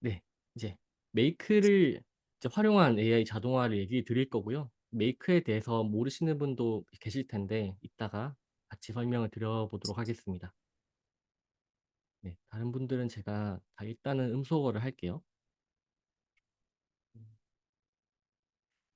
네. 이제 메이크를 이제 활용한 AI 자동화를 얘기 드릴 거고요. 메이크에 대해서 모르시는 분도 계실 텐데 이따가 같이 설명을 드려 보도록 하겠습니다. 네. 다른 분들은 제가 다 일단은 음소거를 할게요. 음.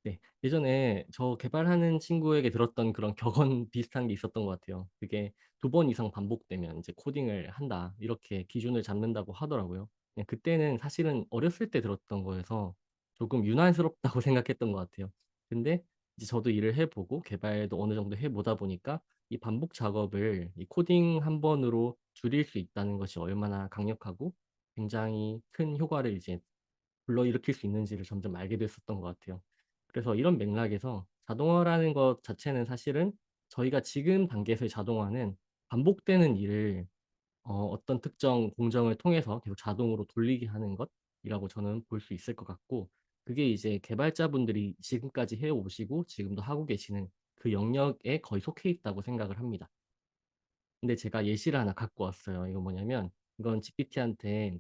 네. 예전에 저 개발하는 친구에게 들었던 그런 격언 비슷한 게 있었던 것 같아요. 그게 두 번 이상 반복되면 이제 "코딩을 한다." 이렇게 기준을 잡는다고 하더라고요. 그냥 그때는 사실은 어렸을 때 들었던 거여서 조금 유난스럽다고 생각했던 것 같아요. 근데 이제 저도 일을 해 보고 개발도 어느 정도 해 보다 보니까 이 반복 작업을 이 코딩 한 번으로 줄일 수 있다는 것이 얼마나 강력하고 굉장히 큰 효과를 이제 불러일으킬 수 있는지를 점점 알게 됐었던 것 같아요. 그래서 이런 맥락에서 자동화라는 것 자체는 사실은 저희가 지금 단계에서의 자동화는 반복되는 일을 어떤 특정 공정을 통해서 계속 자동으로 돌리게 하는 것이라고 저는 볼 수 있을 것 같고, 그게 이제 개발자분들이 지금까지 해 오시고 지금도 하고 계시는 그 영역에 거의 속해 있다고 생각을 합니다. 근데 제가 예시를 하나 갖고 왔어요. 이건 뭐냐면, 이건 GPT한테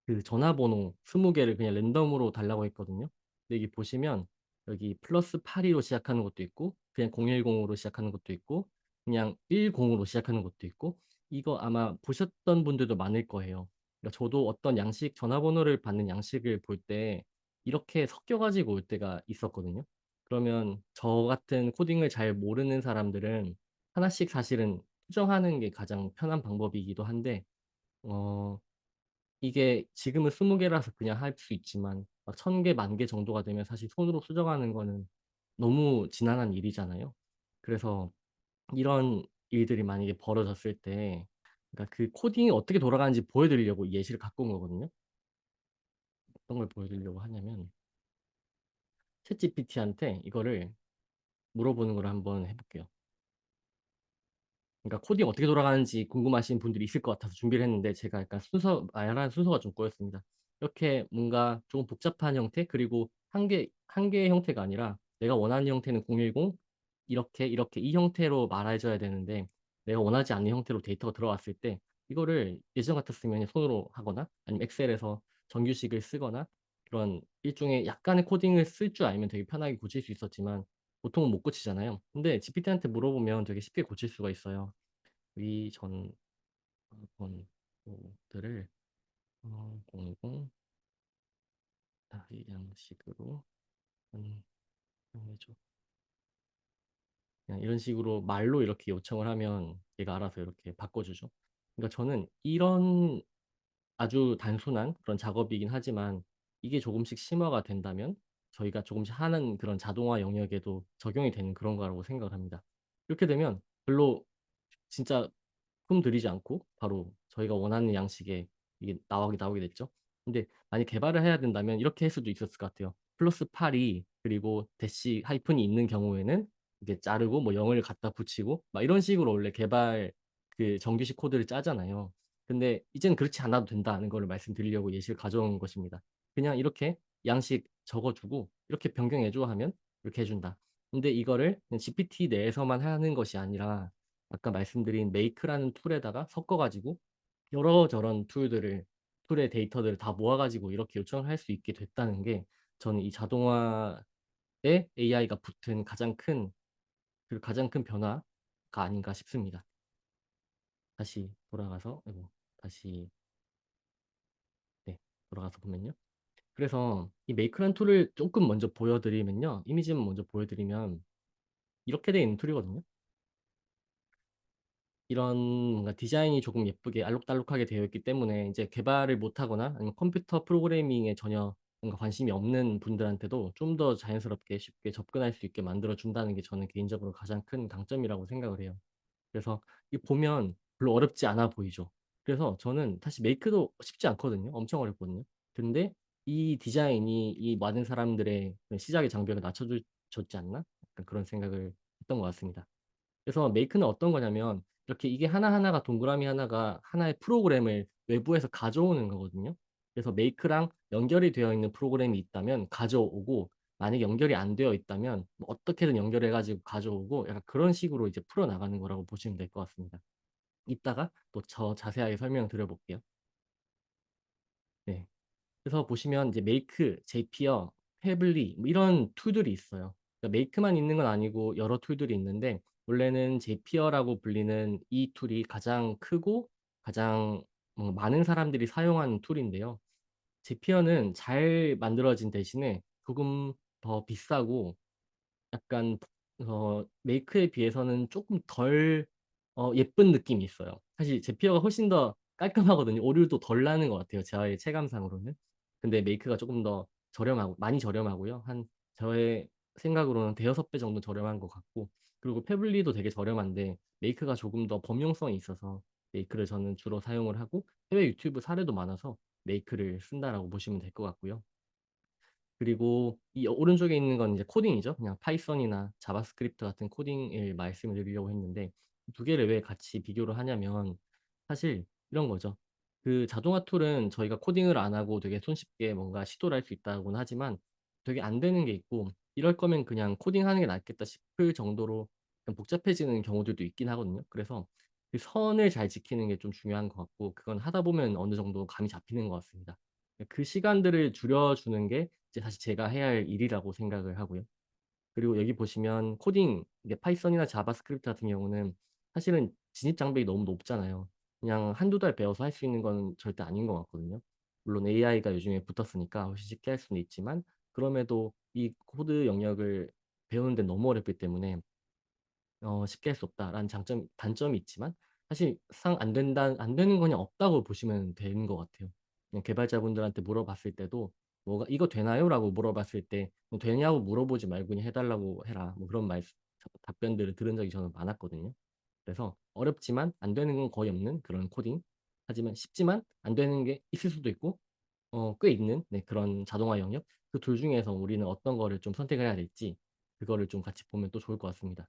그 전화번호 20 개를 그냥 랜덤으로 달라고 했거든요. 근데 여기 보시면 여기 +82 로 시작하는 것도 있고 그냥 010 으로 시작하는 것도 있고 그냥 10 으로 시작하는 것도 있고, 이거 아마 보셨던 분들도 많을 거예요. 그러니까 저도 어떤 양식 전화번호를 받는 양식을 볼 때 이렇게 섞여 가지고 올 때가 있었거든요. 그러면 저 같은 코딩을 잘 모르는 사람들은 하나씩 사실은 수정하는 게 가장 편한 방법이기도 한데, 어 이게 지금은 20 개라서 그냥 할 수 있지만 막 1000 개, 10,000개 정도가 되면 사실 손으로 수정하는 거는 너무 지난한 일이잖아요. 그래서 이런 일들이 만약에 벌어졌을 때, 그러니까 그 코딩이 어떻게 돌아가는지 보여 드리려고 이 예시를 갖고 온 거거든요. 어떤 걸 보여 드리려고 하냐면 챗GPT한테 이거를 물어보는 걸 한번 해 볼게요. 그러니까 코딩 어떻게 돌아가는지 궁금하신 분들이 있을 것 같아서 준비를 했는데 제가 약간 말하는 순서가 좀 꼬였습니다. 이렇게 뭔가 좀 복잡한 형태, 그리고 한 개의 형태가 아니라 내가 원하는 형태는 010 이렇게, 이렇게 이 형태로 말해 줘야 되는데 내가 원하지 않는 형태로 데이터가 들어왔을 때 이거를 예전 같았으면 손으로 하거나 아니면 엑셀에서 정규식을 쓰거나 그런 일종의 약간의 코딩을 쓸 줄 알면 되게 편하게 고칠 수 있었지만 보통은 못 고치잖아요. 근데 GPT한테 물어보면 되게 쉽게 고칠 수가 있어요. 위 전 번호들을 00 다시 양식으로 변경해 줘. 그냥 이런 식으로 말로 이렇게 요청을 하면 얘가 알아서 이렇게 바꿔 주죠. 그러니까 저는 이런 아주 단순한 그런 작업이긴 하지만 이게 조금씩 심화가 된다면 저희가 조금씩 하는 그런 자동화 영역에도 적용이 되는 그런 거라고 생각을 합니다. 이렇게 되면 별로 진짜 품들이지 않고 바로 저희가 원하는 양식의 이게 나오게 됐죠. 근데 만약 개발을 해야 된다면 이렇게 할 수도 있었을 것 같아요. +8이 그리고 대시 하이픈이 있는 경우에는 이게 자르고 뭐 0을 갖다 붙이고 막 이런 식으로 원래 개발 그 정규식 코드를 짜잖아요. 근데 이제는 그렇지 않아도 된다는 거를 말씀드리려고 예시를 가져온 것입니다. 그냥 이렇게 양식 적어 주고 "이렇게 변경해 줘." 하면 이렇게 해 준다. 근데 이거를 그냥 GPT 내에서만 하는 것이 아니라 아까 말씀드린 메이크라는 툴에다가 섞어 가지고 여러 저런 툴의 데이터들을 다 모아 가지고 이렇게 요청을 할 수 있게 됐다는 게 저는 이 자동화에 AI가 붙은 가장 큰 변화가 아닌가 싶습니다. 다시 돌아가서 아이고 다시 네 돌아가서 보면요. 그래서 이 메이크라는 툴을 쪼끔 먼저 보여 드리면요. 이미지만 먼저 보여 드리면 이렇게 돼 있는 툴이거든요. 이런 뭔가 디자인이 조금 예쁘게 알록달록하게 되어 있기 때문에 이제 개발을 못 하거나 아니면 컴퓨터 프로그래밍에 전혀 뭔가 관심이 없는 분들한테도 좀 더 자연스럽게 쉽게 접근할 수 있게 만들어 준다는 게 저는 개인적으로 가장 큰 강점이라고 생각을 해요. 그래서 이 보면 별로 어렵지 않아 보이죠. 그래서 저는 사실 메이크도 쉽지 않거든요. 엄청 어렵거든요. 근데 이 디자인이 이 많은 사람들의 그 시작의 장벽을 낮춰 줬지 않나? 약간 그런 생각을 했던 것 같습니다. 그래서 메이크는 어떤 거냐면 이렇게 이게 하나하나가 동그라미 하나가 하나의 프로그램을 외부에서 가져오는 거거든요. 그래서 메이크랑 연결이 되어 있는 프로그램이 있다면 가져오고, 만약에 연결이 안 되어 있다면 뭐 어떻게든 연결해 가지고 가져오고, 약간 그런 식으로 이제 풀어 나가는 거라고 보시면 될 것 같습니다. 이따가 또 자세하게 설명을 드려 볼게요. 네. 그래서 보시면 이제 메이크, 제피어, 패블리 뭐 이런 툴들이 있어요. 그러니까 메이크만 있는 건 아니고 여러 툴들이 있는데, 원래는 제피어라고 불리는 이 툴이 가장 크고 가장 많은 사람들이 사용하는 툴인데요. 제피어는 잘 만들어진 대신에 조금 더 비싸고 약간 메이크에 비해서는 쪼끔 덜 예쁜 느낌이 있어요. 사실 제피어가 훨씬 더 깔끔하거든요. 오류도 덜 나는 것 같아요, 저의 체감상으로는. 근데 메이크가 쪼금 더 저렴하고 많이 저렴하고요. 저의 생각으로는 대여섯 배 정도 저렴한 것 같고, 그리고 패블리도 되게 저렴한데 메이크가 조금 더 범용성이 있어서 메이크를 저는 주로 사용을 하고, 해외 유튜브 사례도 많아서 메이크를 쓴다라고 보시면 될 것 같고요. 그리고 이 오른쪽에 있는 건 이제 코딩이죠. 그냥 파이썬이나 자바스크립트 같은 코딩을 말씀을 드리려고 했는데, 두 개를 왜 같이 비교를 하냐면 사실 이런 거죠. 그 자동화 툴은 저희가 코딩을 안 하고 되게 손쉽게 뭔가 시도를 할 수 있다고는 하지만 되게 안 되는 게 있고, 이럴 거면 그냥 '코딩하는 게 낫겠다.' 싶을 정도로 좀 복잡해지는 경우들도 있긴 하거든요. 그래서 그 선을 잘 지키는 게 좀 중요한 것 같고, 그건 하다 보면 어느 정도 감이 잡히는 것 같습니다. 그 시간들을 줄여 주는 게 이제 사실 제가 해야 할 일이라고 생각을 하고요. 그리고 여기 보시면 코딩, 이게 파이썬이나 자바스크립트 같은 경우는 사실은 진입 장벽이 너무 높잖아요. 그냥 한두 달 배워서 할 수 있는 건 절대 아닌 것 같거든요. 물론 AI가 요즘에 붙었으니까 훨씬 쉽게 할 수는 있지만, 그럼에도 이 코드 영역을 배우는 데 너무 어렵기 때문에 '쉽게 할 수 없다.'라는 단점이 있지만, 사실 상 안 되는 거 그냥 없다고 보시면 되는 것 같아요. 그냥 개발자분들한테 물어봤을 때도 뭐가 "이거 되나요?"라고 물어봤을 때 뭐 "되냐."고 물어보지 말고 "그냥 해 달라고 해라." 뭐 그런 답변들을 들은 적이 저는 많았거든요. 그래서 어렵지만 안 되는 건 거의 없는 그런 코딩, 하지만 쉽지만 안 되는 게 있을 수도 있고 꽤 있는, 네, 그런 자동화 영역, 그 둘 중에서 우리는 어떤 거를 좀 선택을 해야 될지, 그거를 좀 같이 보면 또 좋을 것 같습니다.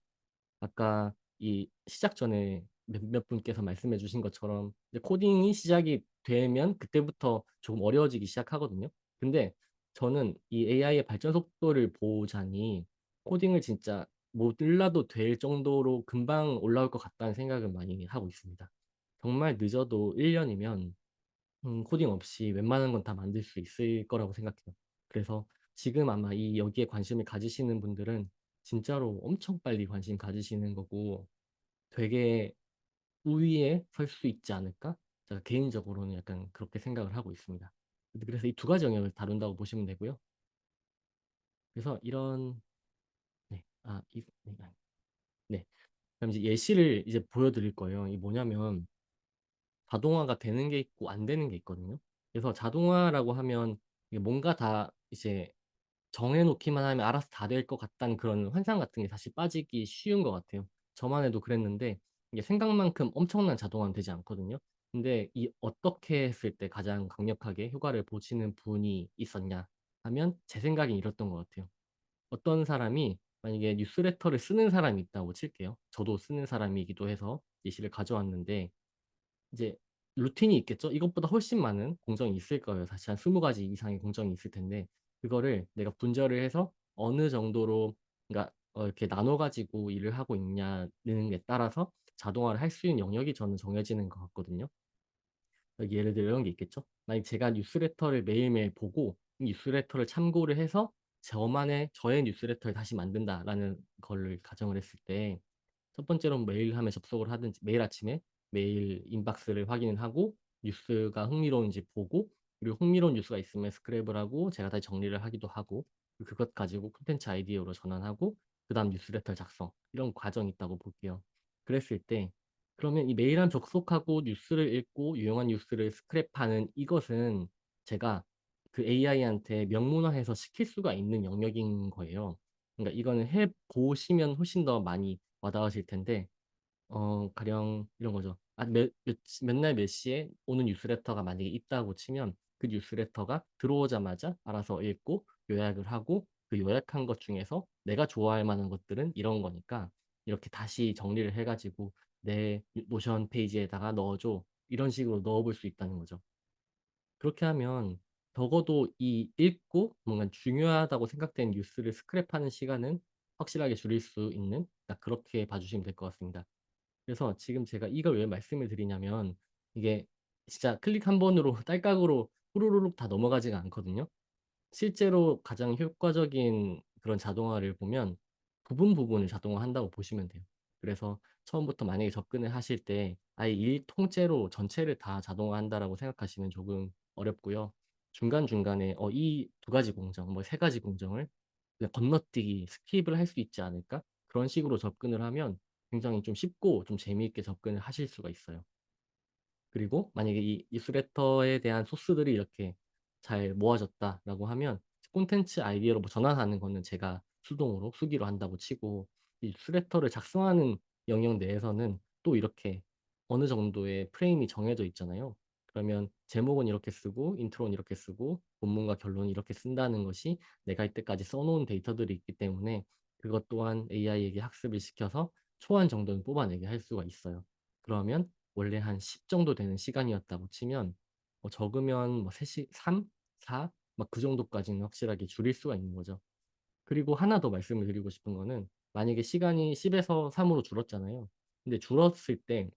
아까 이 시작 전에 몇몇 분께서 말씀해 주신 것처럼 이제 코딩이 시작이 되면 그때부터 조금 어려워지기 시작하거든요. 근데 저는 이 AI의 발전 속도를 보자니 코딩을 진짜 몰라도 될 정도로 금방 올라올 것 같다는 생각을 많이 하고 있습니다. 정말 늦어도 1 년이면 코딩 없이 웬만한 건 다 만들 수 있을 거라고 생각해요. 그래서 지금 아마 여기에 관심을 가지시는 분들은 진짜로 엄청 빨리 관심 가지시는 거고, 되게 '우위에 설 수 있지 않을까?' 제가 개인적으로는 약간 그렇게 생각을 하고 있습니다. 그래서 이 두 가지 영역을 다룬다고 보시면 되고요. 그래서 이런, 네. 네. 그럼 이제 예시를 이제 보여 드릴 거예요. 이게 뭐냐면 자동화가 되는 게 있고 안 되는 게 있거든요. 그래서 자동화라고 하면 이게 뭔가 다 이제 정해 놓기만 하면 알아서 다 될 것 같다는 그런 환상 같은 게 사실 빠지기 쉬운 것 같아요. 저만 해도 그랬는데 이게 생각만큼 엄청난 자동화는 되지 않거든요. 근데 이 어떻게 했을 때 가장 강력하게 효과를 보시는 분이 있었냐 하면, 제 생각엔 이랬던 것 같아요. 어떤 사람이 만약에 뉴스레터를 쓰는 사람이 있다고 칠게요. 저도 쓰는 사람이기도 해서 예시를 가져왔는데, 이제 루틴이 있겠죠. 이것보다 훨씬 많은 공정이 있을 거예요. 사실 한 20 가지 이상의 공정이 있을 텐데, 그거를 내가 분절을 해서 어느 정도로, 그러니까 이렇게 나눠 가지고 일을 하고 있냐는 에 따라서 자동화를 할 수 있는 영역이 저는 정해지는 것 같거든요. 여기 예를 들어 이런 게 있겠죠. 만약 제가 뉴스레터를 매일매일 보고 이 뉴스레터를 참고를 해서 저의 뉴스레터를 다시 만든다라는 거를 가정을 했을 때, 첫 번째로는 메일함에 접속을 하든지 매일 아침에 메일 인박스를 확인을 하고 뉴스가 흥미로운지 보고, 그리고 흥미로운 뉴스가 있으면 스크랩을 하고 제가 다시 정리를 하기도 하고, 그것 가지고 콘텐츠 아이디어로 전환하고 그다음 뉴스레터 작성, 이런 과정이 있다고 볼게요. 그랬을 때 그러면 이 메일함 접속하고 뉴스를 읽고 유용한 뉴스를 스크랩하는 이것은 제가 그 AI한테 명문화해서 시킬 수가 있는 영역인 거예요. 그러니까 이거는 해 보시면 훨씬 더 많이 와 닿으실 텐데, 가령 이런 거죠. 몇 날 몇 시에 오는 뉴스레터가 만약에 있다고 치면 그 뉴스레터가 들어오자마자 알아서 읽고 요약을 하고, 그 요약한 것 중에서 내가 좋아할 만한 것들은 이런 거니까 이렇게 다시 정리를 해 가지고 "내 노션 페이지에다가 넣어 줘." 이런 식으로 넣어 볼 수 있다는 거죠. 그렇게 하면 적어도 이 읽고 뭔가 중요하다고 생각되는 뉴스를 스크랩하는 시간은 확실하게 줄일 수 있는, 딱 그렇게 봐 주시면 될 것 같습니다. 그래서 지금 제가 이걸 왜 말씀을 드리냐면, 이게 진짜 클릭 한 번으로 딸깍으로 후루룩 다 넘어가지가 않거든요. 실제로 가장 효과적인 그런 자동화를 보면 부분 부분을 자동화한다고 보시면 돼요. 그래서 처음부터 만약에 접근을 하실 때 아예 일 통째로 전체를 다 자동화한다라고 생각하시면 조금 어렵고요. 중간중간에 이 두 가지 공정 뭐 세 가지 공정을 그냥 건너뛰기 스킵을 할 수 있지 않을까? 그런 식으로 접근을 하면 굉장히 좀 쉽고 좀 재미있게 접근을 하실 수가 있어요. 그리고 만약에 이 뉴스레터에 대한 소스들이 이렇게 잘 모아졌다라고 하면 콘텐츠 아이디어로 뭐 전환하는 거는 제가 수동으로 수기로 한다고 치고, 이 뉴스레터를 작성하는 영역 내에서는 또 이렇게 어느 정도의 프레임이 정해져 있잖아요. 그러면 제목은 이렇게 쓰고 인트로는 이렇게 쓰고 본문과 결론은 이렇게 쓴다는 것이 내가 이때까지 써 놓은 데이터들이 있기 때문에 그것 또한 AI에게 학습을 시켜서 초안 정도는 뽑아내게 할 수가 있어요. 그러면 원래 한 10 정도 되는 시간이었다고 치면 적으면 뭐 3 3, 4 막 그 정도까지는 확실하게 줄일 수가 있는 거죠. 그리고 하나 더 말씀을 드리고 싶은 거는, 만약에 시간이 10 에서 3 으로 줄었잖아요. 근데 줄었을 때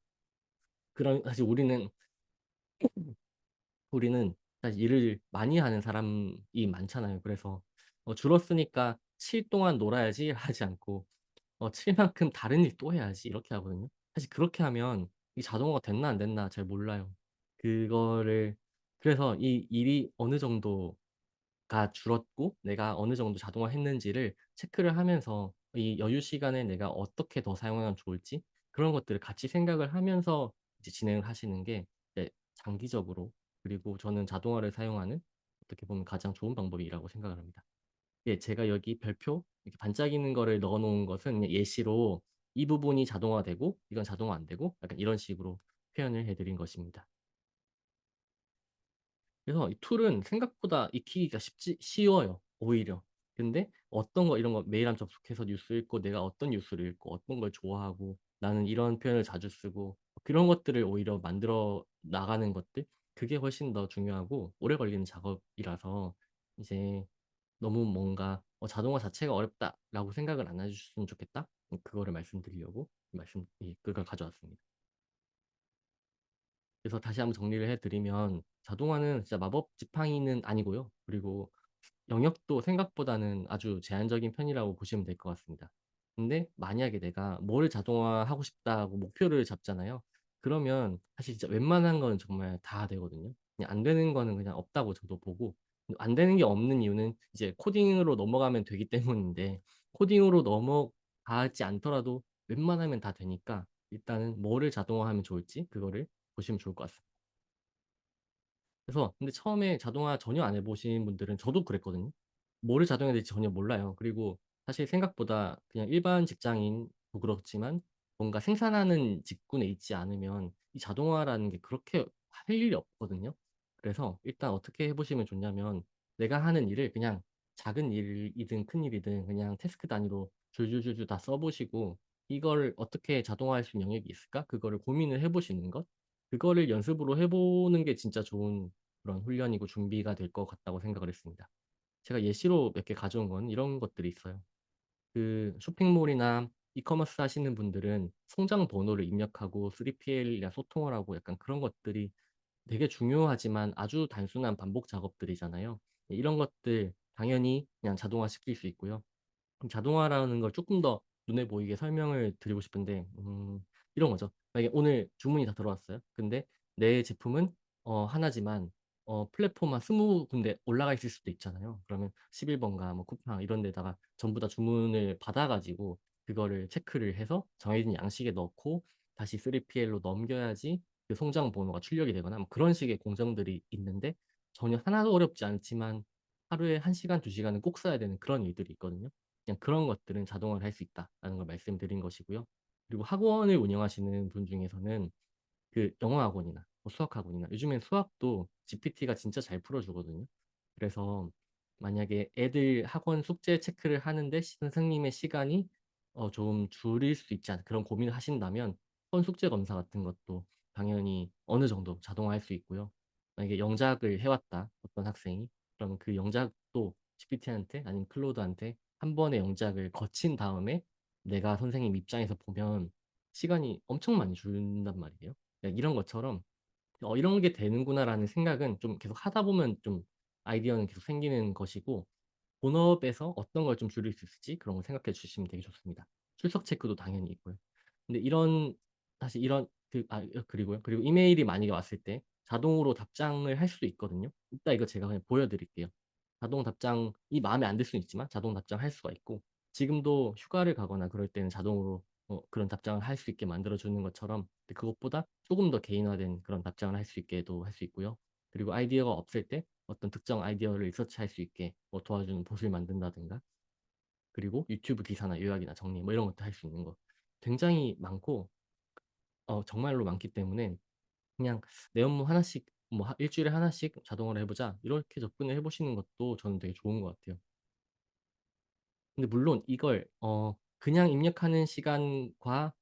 그런 사실 우리는 사실 일을 많이 하는 사람이 많잖아요. 그래서 '줄었으니까 칠 동안 놀아야지.' 하지 않고 '칠 만큼 다른 일 또 해야지.' 이렇게 하거든요. 사실 그렇게 하면 이 자동화가 됐나 안 됐나 잘 몰라요. 그거를 그래서 이 일이 어느 정도가 줄었고 내가 어느 정도 자동화했는지를 체크를 하면서 이 여유 시간에 내가 어떻게 더 사용하면 좋을지 그런 것들을 같이 생각을 하면서 이제 진행을 하시는 게 이제 장기적으로, 그리고 저는 자동화를 사용하는 어떻게 보면 가장 좋은 방법이라고 생각을 합니다. 예, 제가 여기 별표 이렇게 반짝이는 거를 넣어 놓은 것은 그냥 예시로 이 부분이 자동화되고 이건 자동화 안 되고 약간 이런 식으로 표현을 해 드린 것입니다. 그래서 이 툴은 생각보다 익히기가 쉬워요, 오히려. 근데 어떤 거 이런 거 메일함 접속해서 뉴스 읽고 내가 어떤 뉴스를 읽고 어떤 걸 좋아하고 나는 이런 표현을 자주 쓰고 그런 것들을 오히려 만들어 나가는 것들, 그게 훨씬 더 중요하고 오래 걸리는 작업이라서 이제 너무 뭔가 '자동화 자체가 어렵다.'라고 생각을 안 해 주셨으면 좋겠다. 그거를 말씀드리려고 그걸 가져왔습니다. 그래서 다시 한번 정리를 해 드리면 자동화는 진짜 마법 지팡이는 아니고요. 그리고 영역도 생각보다는 아주 제한적인 편이라고 보시면 될 것 같습니다. 근데 만약에 내가 뭘 자동화하고 싶다고 목표를 잡잖아요. 그러면 사실 진짜 웬만한 거는 정말 다 되거든요. 그냥 안 되는 거는 그냥 없다고 저도 보고, 안 되는 게 없는 이유는 이제 코딩으로 넘어가면 되기 때문인데, 코딩으로 넘어가지 않더라도 웬만하면 다 되니까 일단은 뭐를 자동화하면 좋을지 그거를 보시면 좋을 것 같습니다. 그래서 근데 처음에 자동화 전혀 안 해 보신 분들은, 저도 그랬거든요. 뭐를 자동해야 될지 전혀 몰라요. 그리고 사실 생각보다 그냥 일반 직장인도 그렇지만 뭔가 생산하는 직군에 있지 않으면 이 자동화라는 게 그렇게 할 일이 없거든요. 그래서 일단 어떻게 해 보시면 좋냐면, 내가 하는 일을 그냥 작은 일이든 큰 일이든 그냥 태스크 단위로 줄줄줄줄 다 써 보시고 '이걸 어떻게 자동화할 수 있는 영역이 있을까?' 그거를 고민을 해 보시는 것, 그거를 연습으로 해 보는 게 진짜 좋은 그런 훈련이고 준비가 될 것 같다고 생각을 했습니다. 제가 예시로 몇 개 가져온 건 이런 것들이 있어요. 그 쇼핑몰이나 이커머스 하시는 분들은 송장 번호를 입력하고 3PL이랑 소통을 하고 약간 그런 것들이 되게 중요하지만 아주 단순한 반복 작업들이잖아요. 이런 것들 당연히 그냥 자동화시킬 수 있고요. 그럼 자동화라는 걸 쪼끔 더 눈에 보이게 설명을 드리고 싶은데, 이런 거죠. 만약에 오늘 주문이 다 들어왔어요. 근데 내 제품은 하나지만 플랫폼 한 20 군데 올라가 있을 수도 있잖아요. 그러면 11 번가 뭐 쿠팡 이런 데다가 전부 다 주문을 받아 가지고 그거를 체크를 해서 정해진 양식에 넣고 다시 3PL로 넘겨야지 그 송장 번호가 출력이 되거나 뭐 그런 식의 공정들이 있는데, 전혀 하나도 어렵지 않지만 하루에 1 시간, 2 시간은 꼭 써야 되는 그런 일들이 있거든요. 그냥 그런 것들은 자동화를 할 수 있다라는 걸 말씀드린 것이고요. 그리고 학원을 운영하시는 분 중에서는 그 영어 학원이나 뭐 수학 학원이나, 요즘엔 수학도 GPT가 진짜 잘 풀어 주거든요. 그래서 만약에 애들 학원 숙제 체크를 하는데 선생님의 시간이 좀 줄일 수 있지 않 그런 고민을 하신다면 학원 숙제 검사 같은 것도 당연히 어느 정도 자동화할 수 있고요. 만약에 영작을 해 왔다, 어떤 학생이. 그러면 그 영작도 GPT한테 아니면 클로드한테 한 번의 영작을 거친 다음에 내가 선생님 입장에서 보면 시간이 엄청 많이 준단 말이에요. 이런 것처럼 '이런 게 되는구나.'라는 생각은 좀 계속 하다 보면 좀 아이디어는 계속 생기는 것이고, 본업에서 어떤 걸 좀 줄일 수 있을지 그런 걸 생각해 주시면 되게 좋습니다. 출석 체크도 당연히 있고요. 근데 이런, 사실 이런 그리고요. 그리고 이메일이 만약에 왔을 때 자동으로 답장을 할 수도 있거든요. 이따 이거 제가 그냥 보여 드릴게요. 자동 답장이 마음에 안 들 수는 있지만 자동 답장할 수가 있고, 지금도 휴가를 가거나 그럴 때는 자동으로 그런 답장을 할 수 있게 만들어 주는 것처럼, 근데 그것보다 쪼금 더 개인화된 그런 답장을 할 수 있게도 할 수 있고요. 그리고 아이디어가 없을 때 어떤 특정 아이디어를 리서치할 수 있게 도와주는 봇을 만든다든가, 그리고 유튜브 기사나 요약이나 정리 뭐 이런 것도 할 수 있는 거 굉장히 많고, 정말로 많기 때문에 그냥 '내 업무 하나씩 뭐 일 주일에 하나씩 자동화를 해 보자.' 이렇게 접근을 해 보시는 것도 저는 되게 좋은 것 같아요. 근데 물론 이걸 그냥 입력하는 시간과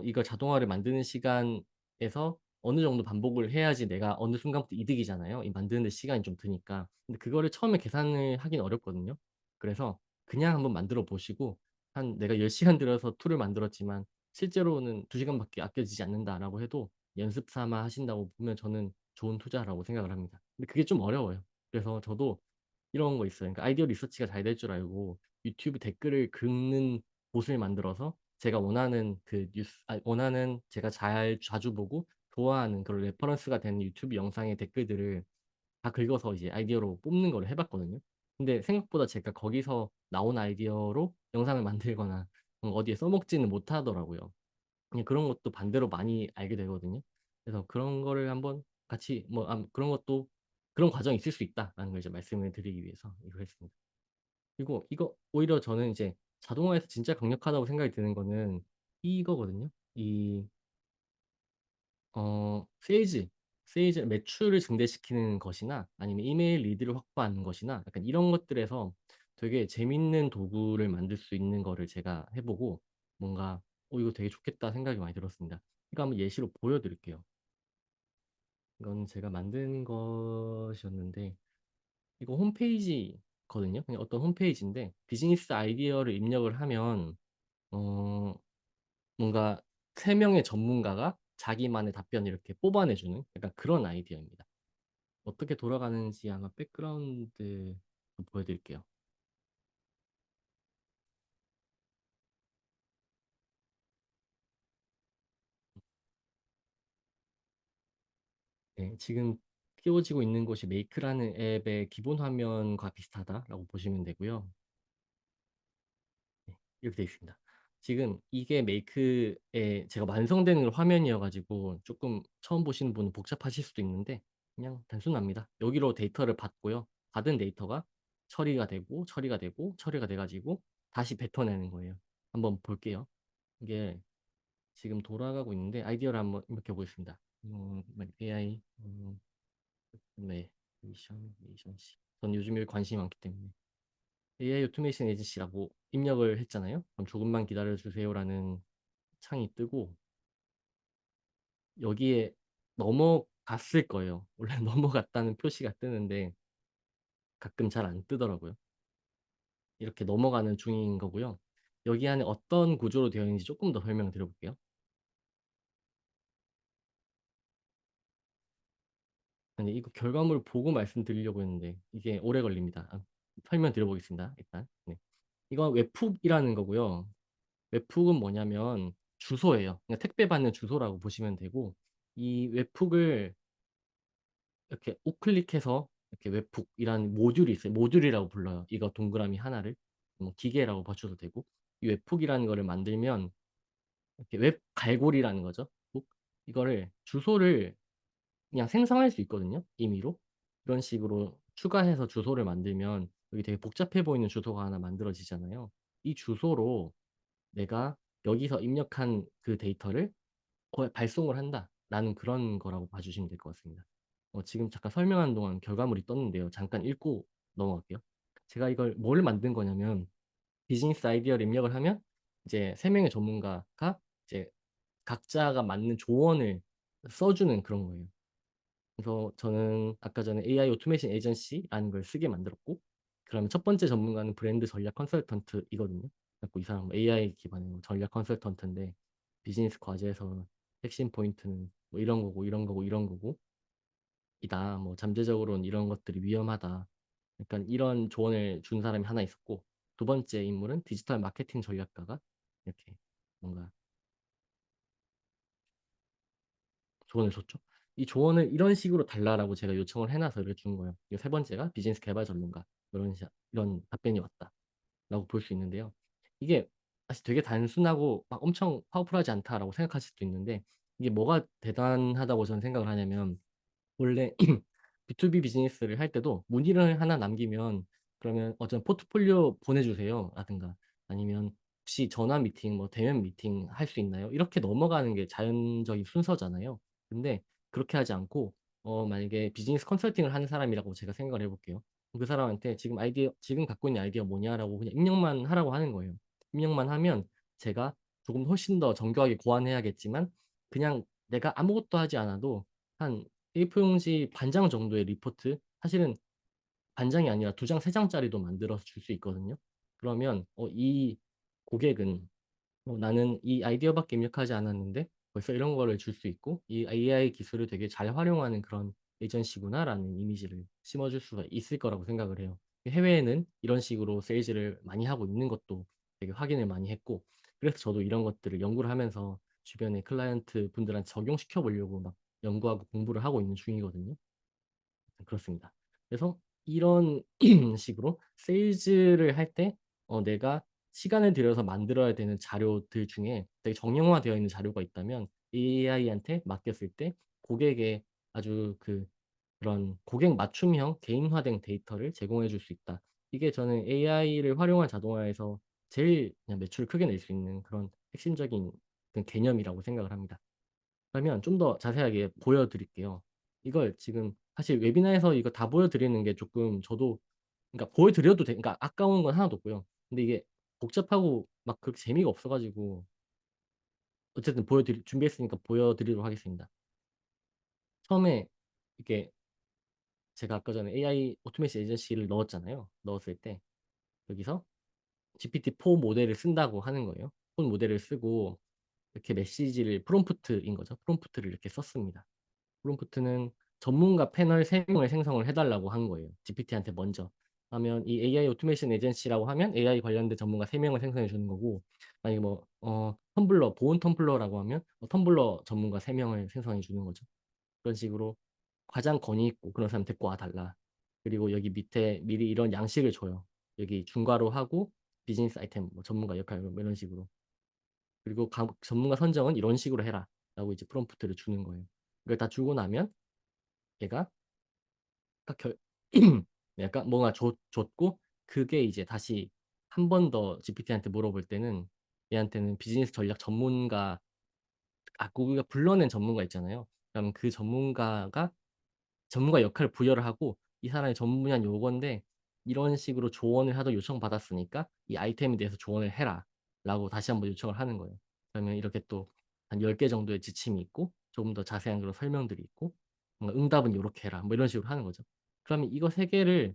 이걸 자동화를 만드는 시간에서 어느 정도 반복을 해야지 내가 어느 순간부터 이득이잖아요, 이 만드는 데 시간이 좀 드니까. 근데 그거를 처음에 계산을 하긴 어렵거든요. 그래서 그냥 한번 만들어 보시고, 한 내가 10 시간 들여서 툴을 만들었지만 실제로는 2 시간밖에 아껴지지 않는다라고 해도 연습 삼아 하신다고 보면 저는 좋은 투자라고 생각을 합니다. 근데 그게 좀 어려워요. 그래서 저도 이런 거 있어요. 그러니까 아이디어 리서치가 잘 될 줄 알고 유튜브 댓글을 긁는 봇을 만들어서 제가 원하는 그 원하는, 제가 자주 보고 좋아하는 그런 레퍼런스가 되는 유튜브 영상의 댓글들을 다 긁어서 이제 아이디어로 뽑는 거를 해 봤거든요. 근데 생각보다 제가 거기서 나온 아이디어로 영상을 만들거나 어디에 써먹지는 못하더라고요. 그냥 그런 것도 반대로 많이 알게 되거든요. 그래서 그런 거를 한번 같이 그런 것도 '그런 과정이 있을 수 있다.'라는 걸 이제 말씀을 드리기 위해서 이걸 했습니다. 그리고 이거 오히려 저는 이제 자동화에서 진짜 강력하다고 생각이 드는 거는 이거거든요. 이 세일즈 매출을 증대시키는 것이나 아니면 이메일 리드를 확보하는 것이나 약간 이런 것들에서 되게 재밌는 도구를 만들 수 있는 거를 제가 해 보고, 뭔가 '이거 되게 좋겠다.' 생각이 많이 들었습니다. 이거 한번 예시로 보여 드릴게요. 이거는 제가 만든 것이었는데, 이거 홈페이지거든요. 그냥 어떤 홈페이지인데 비즈니스 아이디어를 입력을 하면 어 뭔가 3 명의 전문가가 자기만의 답변을 이렇게 뽑아내 주는 약간 그런 아이디어입니다. 어떻게 돌아가는지 아마 백그라운드 좀 보여 드릴게요. 네. 지금 띄워지고 있는 곳이 메이크라는 앱의 기본 화면과 비슷하다라고 보시면 되고요. 네. 이렇게 되어 있습니다. 지금 이게 메이크의 제가 완성된 화면이어 가지고 쪼끔 처음 보시는 분은 복잡하실 수도 있는데 그냥 단순합니다. 여기로 데이터를 받고요. 받은 데이터가 처리가 되고, 처리가 되고, 처리가 돼 가지고 다시 뱉어내는 거예요. 한번 볼게요. 이게 지금 돌아가고 있는데 아이디어를 한번 입력해 보겠습니다. AI 네. 에이션시. 전 요즘 여기 관심이 많기 때문에. AI 오토메이션 에이전시라고 입력을 했잖아요. 그럼 "조금만 기다려 주세요."라는 창이 뜨고, 여기에 넘어갔을 거예요. 원래 넘어갔다는 표시가 뜨는데 가끔 잘 안 뜨더라고요. 이렇게 넘어가는 중인 거고요. 여기 안에 어떤 구조로 되어 있는지 쪼끔 더 설명을 드려 볼게요. 아니 이거 결과물을 보고 말씀드리려고 했는데 이게 오래 걸립니다. 설명드려 보겠습니다 일단. 네. 이건 웹훅이라는 거고요. 웹훅은 뭐냐면 주소예요. 그냥 택배 받는 주소라고 보시면 되고, 이 웹훅을 이렇게 우클릭해서 이렇게 웹훅이라는 모듈이 있어요. 모듈이라고 불러요. 이거 동그라미 하나를. 뭐 기계라고 봐주셔도 되고, 이 웹훅이라는 거를 만들면 이렇게 웹 갈고리라는 거죠. 훅. 이거를 주소를 그냥 생성할 수 있거든요, 임의로. 이런 식으로 추가해서 주소를 만들면 여기 되게 복잡해 보이는 주소가 하나 만들어지잖아요. 이 주소로 내가 여기서 입력한 그 데이터를 발송을 한다라는 그런 거라고 봐 주시면 될 것 같습니다. 지금 잠깐 설명하는 동안 결과물이 떴는데요. 잠깐 읽고 넘어갈게요. 제가 이걸 뭘 만든 거냐면, 비즈니스 아이디어를 입력을 하면 이제 3 명의 전문가가 이제 각자가 맞는 조언을 써 주는 그런 거예요. 그래서 저는 아까 전에 AI 오토메이션 에이전시라는 걸 쓰게 만들었고, 그러면 첫 번째 전문가는 브랜드 전략 컨설턴트이거든요. 그래 갖고 이 사람은 AI 기반의 뭐 전략 컨설턴트인데 비즈니스 과제에서 핵심 포인트는 뭐 이런 거고, 이런 거고, 이런 거고, 이다. 뭐 잠재적으로는 이런 것들이 위험하다. 약간 이런 조언을 준 사람이 하나 있었고, 두 번째 인물은 디지털 마케팅 전략가가 이렇게 뭔가 조언을 줬죠. 이 조언을 이런 식으로 달라라고 제가 요청을 해 놔서 이렇게 준 거예요. 그리고 세 번째가 비즈니스 개발 전문가, 이런 답변이 왔다라고 볼 수 있는데요. 이게 사실 되게 단순하고 막 '엄청 파워풀하지 않다.'라고 생각하실 수도 있는데, 이게 뭐가 대단하다고 저는 생각을 하냐면, 원래 B2B 비즈니스를 할 때도 문의를 하나 남기면, 그러면 "저 포트폴리오 보내주세요." 라든가, 아니면 "혹시 전화 미팅 뭐 대면 미팅 할 수 있나요?" 이렇게 넘어가는 게 자연적인 순서잖아요. 근데 그렇게 하지 않고, 만약에 비즈니스 컨설팅을 하는 사람이라고 제가 생각을 해 볼게요. 그 사람한테 "지금 갖고 있는 아이디어 뭐냐?"라고 그냥 입력만 하라고 하는 거예요. 입력만 하면 제가 조금 훨씬 더 정교하게 고안해야겠지만, 그냥 내가 아무것도 하지 않아도 한 A4 용지 반 장 정도의 리포트, 사실은 반 장이 아니라 두 장, 세 장짜리도 만들어서 줄 수 있거든요. 그러면 이 고객은 '나는 이 아이디어밖에 입력하지 않았는데 벌써 이런 거를 줄 수 있고, 이 AI 기술을 되게 잘 활용하는 그런 에이전시구나.'라는 이미지를 심어줄 수가 있을 거라고 생각을 해요. 해외에는 이런 식으로 세일즈를 많이 하고 있는 것도 되게 확인을 많이 했고, 그래서 저도 이런 것들을 연구를 하면서 주변의 클라이언트 분들한테 적용시켜 보려고 막 연구하고 공부를 하고 있는 중이거든요. 그렇습니다. 그래서 이런 식으로 세일즈를 할 때 내가 시간을 들여서 만들어야 되는 자료들 중에 되게 정형화되어 있는 자료가 있다면, AI한테 맡겼을 때 고객의 아주 그런 고객 맞춤형 개인화된 데이터를 제공해 줄 수 있다. 이게 저는 AI를 활용한 자동화에서 제일 그냥 매출을 크게 낼 수 있는 그런 핵심적인 개념이라고 생각을 합니다. 그러면 좀 더 자세하게 보여 드릴게요. 이걸 지금 사실 웨비나에서 이거 다 보여 드리는 게 쪼끔 저도, 그러니까 보여 드려도 그러니까 아까운 건 하나도 없고요. 근데 이게 복잡하고 막 그렇게 재미가 없어 가지고, 어쨌든 준비했으니까 보여 드리도록 하겠습니다. 처음에 이렇게 제가 아까 전에 AI 오토메이션 에이전시를 넣었잖아요. 넣었을 때 여기서 GPT-4 모델을 쓴다고 하는 거예요. 폰 모델을 쓰고 이렇게 메시지를, 프롬프트인 거죠. 프롬프트를 이렇게 썼습니다. 프롬프트는 전문가 패널 3 명을 생성을 해 달라고 한 거예요, GPT한테 먼저. 하면 이 AI 오토메이션 에이전시라고 하면 AI 관련된 전문가 3 명을 생성해 주는 거고, 만약에 뭐 텀블러, 보온 텀블러라고 하면 텀블러 전문가 3 명을 생성해 주는 거죠. 그런 식으로 가장 권위 있고 그런 사람 데리고 와 달라. 그리고 여기 밑에 미리 이런 양식을 줘요. 여기 중괄호 하고 비즈니스 아이템 뭐 전문가 역할 뭐 이런 식으로. 그리고 전문가 선정은 이런 식으로 해라."라고 이제 프롬프트를 주는 거예요. 이걸 다 주고 나면 얘가 딱 약간 뭔가 줬고, 그게 이제 다시 한 번 더 GPT한테 물어볼 때는, 얘한테는 비즈니스 전략 전문가, 우리가 불러낸 전문가 있잖아요. 그럼 그 전문가 역할을 부여를 하고, 이 사람의 전문 분야는 요건데 이런 식으로 조언을 하도 요청받았으니까 이 아이템에 대해서 조언을 해라라고 다시 한번 요청을 하는 거예요. 그러면 이렇게 또 한 10개 정도의 지침이 있고, 조금 더 자세한 그런 설명들이 있고, 뭔가 "응답은 요렇게 해라." 뭐 이런 식으로 하는 거죠. 그러면 이거 3 개를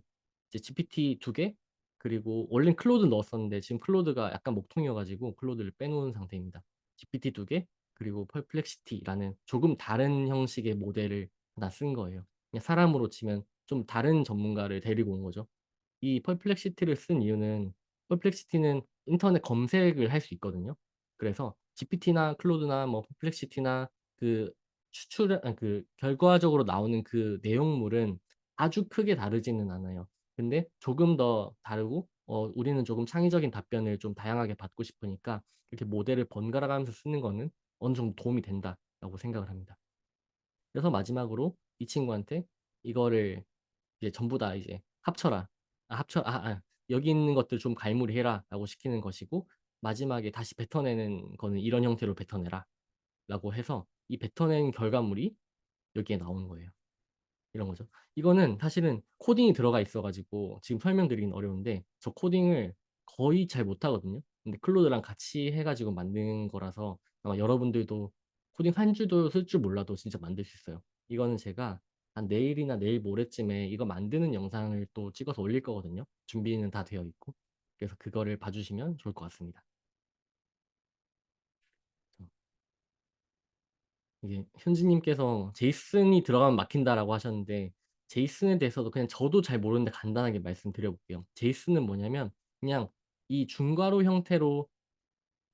이제 GPT 2 개, 그리고 원래는 클로드 넣었었는데 지금 클로드가 약간 목통이어 가지고 클로드를 빼놓은 상태입니다. GPT 2 개, 그리고 퍼플렉시티라는 조금 다른 형식의 모델을 하나 쓴 거예요. 그냥 사람으로 치면 좀 다른 전문가를 데리고 온 거죠. 이 퍼플렉시티를 쓴 이유는, 퍼플렉시티는 인터넷 검색을 할 수 있거든요. 그래서 GPT나 클로드나 뭐 퍼플렉시티나 그 결과적으로 나오는 그 내용물은 아주 크게 다르지는 않아요. 근데 조금 더 다르고, 우리는 조금 창의적인 답변을 좀 다양하게 받고 싶으니까 이렇게 모델을 번갈아 가면서 쓰는 거는 어느 정도 도움이 된다라고 생각을 합니다. 그래서 마지막으로 이 친구한테 이거를 이제 전부 다 이제 "합쳐라. 여기 있는 것들 좀 갈무리해라."라고 시키는 것이고, 마지막에 다시 뱉어내는 거는 "이런 형태로 뱉어내라."라고 해서 이 뱉어낸 결과물이 여기에 나오는 거예요. 이런 거죠. 이거는 사실은 코딩이 들어가 있어 가지고 지금 설명드리긴 어려운데, 저 코딩을 거의 잘 못하거든요. 근데 클로드랑 같이 해 가지고 만든 거라서 아마 여러분들도 코딩 한 줄도 쓸 줄 몰라도 진짜 만들 수 있어요. 이거는 제가 한 내일이나 내일 모레쯤에 이거 만드는 영상을 또 찍어서 올릴 거거든요. 준비는 다 되어 있고. 그래서 그거를 봐 주시면 좋을 것 같습니다. 그래서 이게 현지님께서 "제이슨이 들어가면 막힌다."라고 하셨는데, 제이슨에 대해서도 그냥 저도 잘 모르는데 간단하게 말씀드려 볼게요. 제이슨은 뭐냐면 그냥 이 중괄호 형태로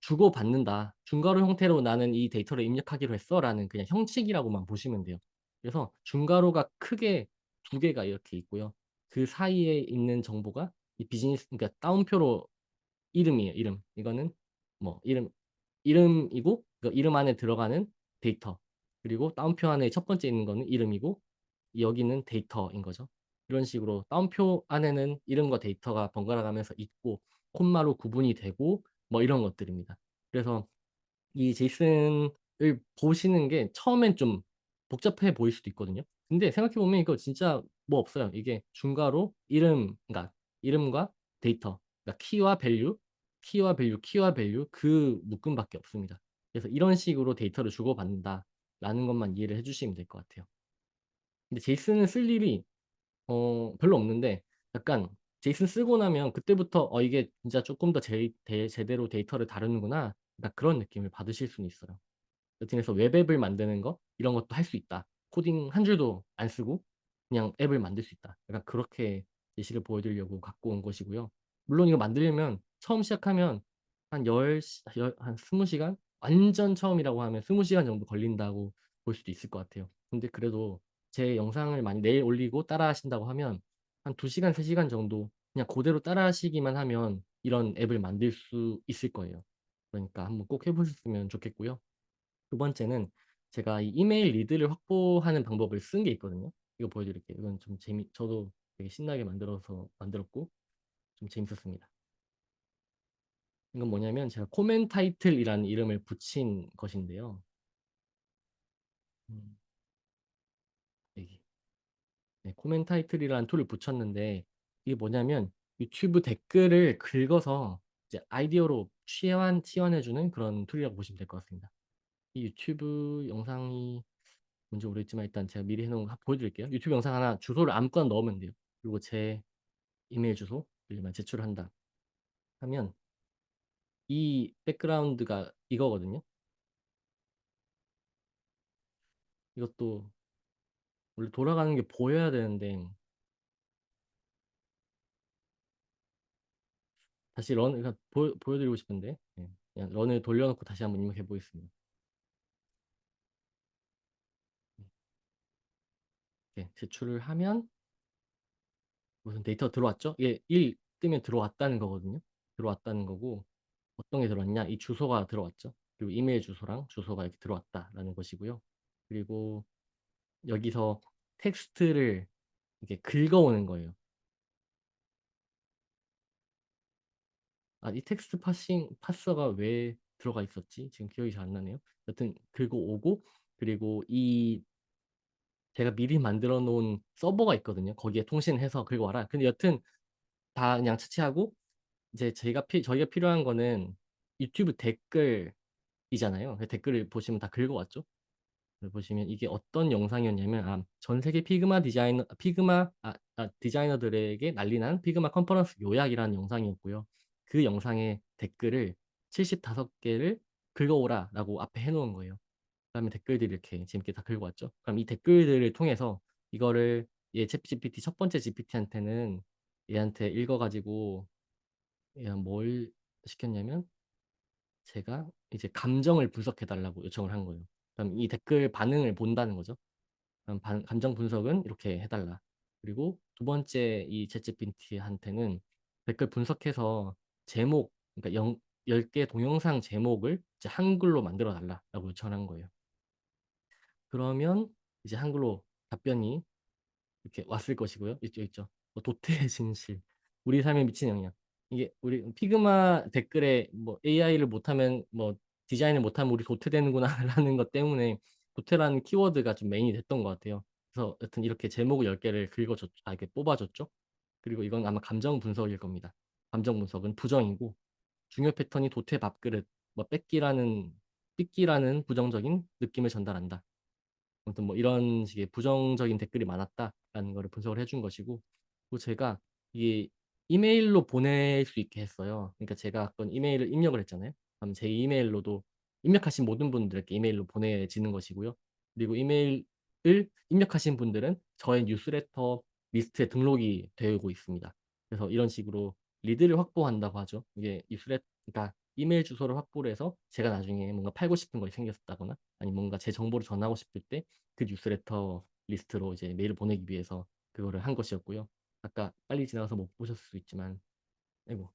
주고받는다. "중괄호 형태로 나는 이 데이터를 입력하기로 했어."라는 그냥 형식이라고만 보시면 돼요. 그래서 중괄호가 크게 두 개가 이렇게 있고요. 그 사이에 있는 정보가 이 비즈니스, 그러니까 따옴표로 이름이에요, 이름. 이거는 뭐 이름이고, 그 이름 안에 들어가는 데이터. 그리고 따옴표 안에 첫 번째 있는 거는 이름이고, 여기는 데이터인 거죠. 이런 식으로 따옴표 안에는 이름과 데이터가 번갈아 가면서 있고, 콤마로 구분이 되고, 뭐 이런 것들입니다. 그래서 이 제이슨을 보시는 게 처음엔 좀 복잡해 보일 수도 있거든요. 근데 생각해 보면 이거 진짜 뭐 없어요. 이게 중괄호 이름, 그러니까 이름과 데이터, 그러니까 키와 밸류, 키와 밸류, 키와 밸류, 그 묶음밖에 없습니다. 그래서 이런 식으로 데이터를 주고받는다라는 것만 이해를 해 주시면 될 것 같아요. 근데 제이슨을 쓸 일이 별로 없는데, 약간 제이슨 쓰고 나면 그때부터 '이게 진짜 쪼끔 더 제대로 데이터를 다루는구나.' 약간 그런 느낌을 받으실 수는 있어요. 여튼 그래서 웹앱을 만드는 거 이런 것도 할 수 있다. 코딩 한 줄도 안 쓰고 그냥 앱을 만들 수 있다. 약간 그렇게 예시를 보여 드리려고 갖고 온 것이고요. 물론 이거 만들려면 처음 시작하면 한 20 시간? 완전 처음이라고 하면 20 시간 정도 걸린다고 볼 수도 있을 것 같아요. 근데 그래도 제 영상을 많이 내일 올리고 따라하신다고 하면 한 2 시간, 3 시간 정도 그냥 고대로 따라하시기만 하면 이런 앱을 만들 수 있을 거예요. 그러니까 한번 꼭 해 보셨으면 좋겠고요. 두 번째는 제가 이 이메일 리드를 확보하는 방법을 쓴 게 있거든요. 이거 보여드릴게요. 이건 좀 저도 되게 신나게 만들었고 좀 재밌었습니다. 이건 뭐냐면 제가 코멘 타이틀이라는 이름을 붙인 것인데요. 음 여기. 네, 코멘 타이틀이라는 툴을 붙였는데, 이게 뭐냐면 유튜브 댓글을 긁어서 이제 아이디어로 치환해 주는 그런 툴이라고 보시면 될 것 같습니다. 이 유튜브 영상이 뭔지 모르겠지만 일단 제가 미리 해 놓은 거 보여 드릴게요. 유튜브 영상 하나 주소를 아무거나 넣으면 돼요. 그리고 제 이메일 주소를 제출을 한다 하면 이 백그라운드가 이거거든요. 이것도 원래 돌아가는 게 보여야 되는데, 다시 런 그러니까 보여 드리고 싶은데, 그냥 런을 돌려 놓고 다시 한번 입력해 보겠습니다. 이렇게 제출을 하면 우선 데이터가 들어왔죠? 이게 1 뜨면 들어왔다는 거거든요. 들어왔다는 거고, 어떤 게 들어왔냐? 이 주소가 들어왔죠. 그리고 이메일 주소랑 주소가 이렇게 들어왔다라는 것이고요. 그리고 여기서 텍스트를 이렇게 긁어오는 거예요. 이 텍스트 파서가 왜 들어가 있었지? 지금 기억이 잘 안 나네요. 여튼 긁어오고, 그리고 이 제가 미리 만들어 놓은 서버가 있거든요. 거기에 통신해서 긁어와라. 근데 여튼 다 그냥 차치하고, 이제 저희가 필요한 거는 유튜브 댓글이잖아요. 그 댓글을 보시면 다 긁어왔죠. 여기 보시면 이게 어떤 영상이었냐면, 전 세계 디자이너들에게 난리난 피그마 컨퍼런스 요약이라는 영상이었고요. 그 영상의 댓글을 75 개를 긁어오라라고 앞에 해 놓은 거예요. 그다음에 댓글들이 이렇게 재밌게 다 긁어왔죠. 그럼 이 댓글들을 통해서 이거를 챗GPT 첫 번째 GPT한테는 얘한테 읽어 가지고, 얘가 뭘 시켰냐면 제가 이제 감정을 분석해 달라고 요청을 한 거예요. 그럼 이 댓글 반응을 본다는 거죠. 그럼 감정 분석은 이렇게 해 달라. 그리고 두 번째 이 챗GPT한테는 댓글 분석해서 제목, 그러니까 10개 동영상 제목을 이제 한글로 만들어 달라라고 요청을 한 거예요. 그러면 이제 한글로 답변이 이렇게 왔을 것이고요. 있죠. 뭐 도태의 진실, 우리 삶에 미친 영향. 이게 우리 피그마 댓글에 뭐 "AI를 못하면 뭐 디자인을 못하면 우리 도태되는구나."라는 것 때문에 도태라는 키워드가 좀 메인이 됐던 것 같아요. 그래서 여튼 이렇게 제목 10 개를 이렇게 뽑아 줬죠. 그리고 이건 아마 감정 분석일 겁니다. 감정 분석은 부정이고, 중요 패턴이 도태 밥그릇, 뭐 삐끼라는 부정적인 느낌을 전달한다. 아무튼 뭐 이런 식의 부정적인 댓글이 많았다라는 거를 분석을 해준 것이고, 또 제가 이게 이메일로 보낼 수 있게 했어요. 그러니까 제가 어떤 이메일을 입력을 했잖아요. 그럼 제 이메일로도 입력하신 모든 분들에게 이메일로 보내지는 것이고요. 그리고 이메일을 입력하신 분들은 저의 뉴스레터 리스트에 등록이 되고 있습니다. 그래서 이런 식으로 리드를 확보한다고 하죠. 이게 그러니까 이메일 주소를 확보를 해서 제가 나중에 뭔가 팔고 싶은 것이 생겼다거나 아니면 뭔가 제 정보를 전하고 싶을 때 그 뉴스레터 리스트로 이제 메일을 보내기 위해서 그거를 한 것이었고요. 아까 빨리 지나가서 못 보셨을 수 있지만 아이고,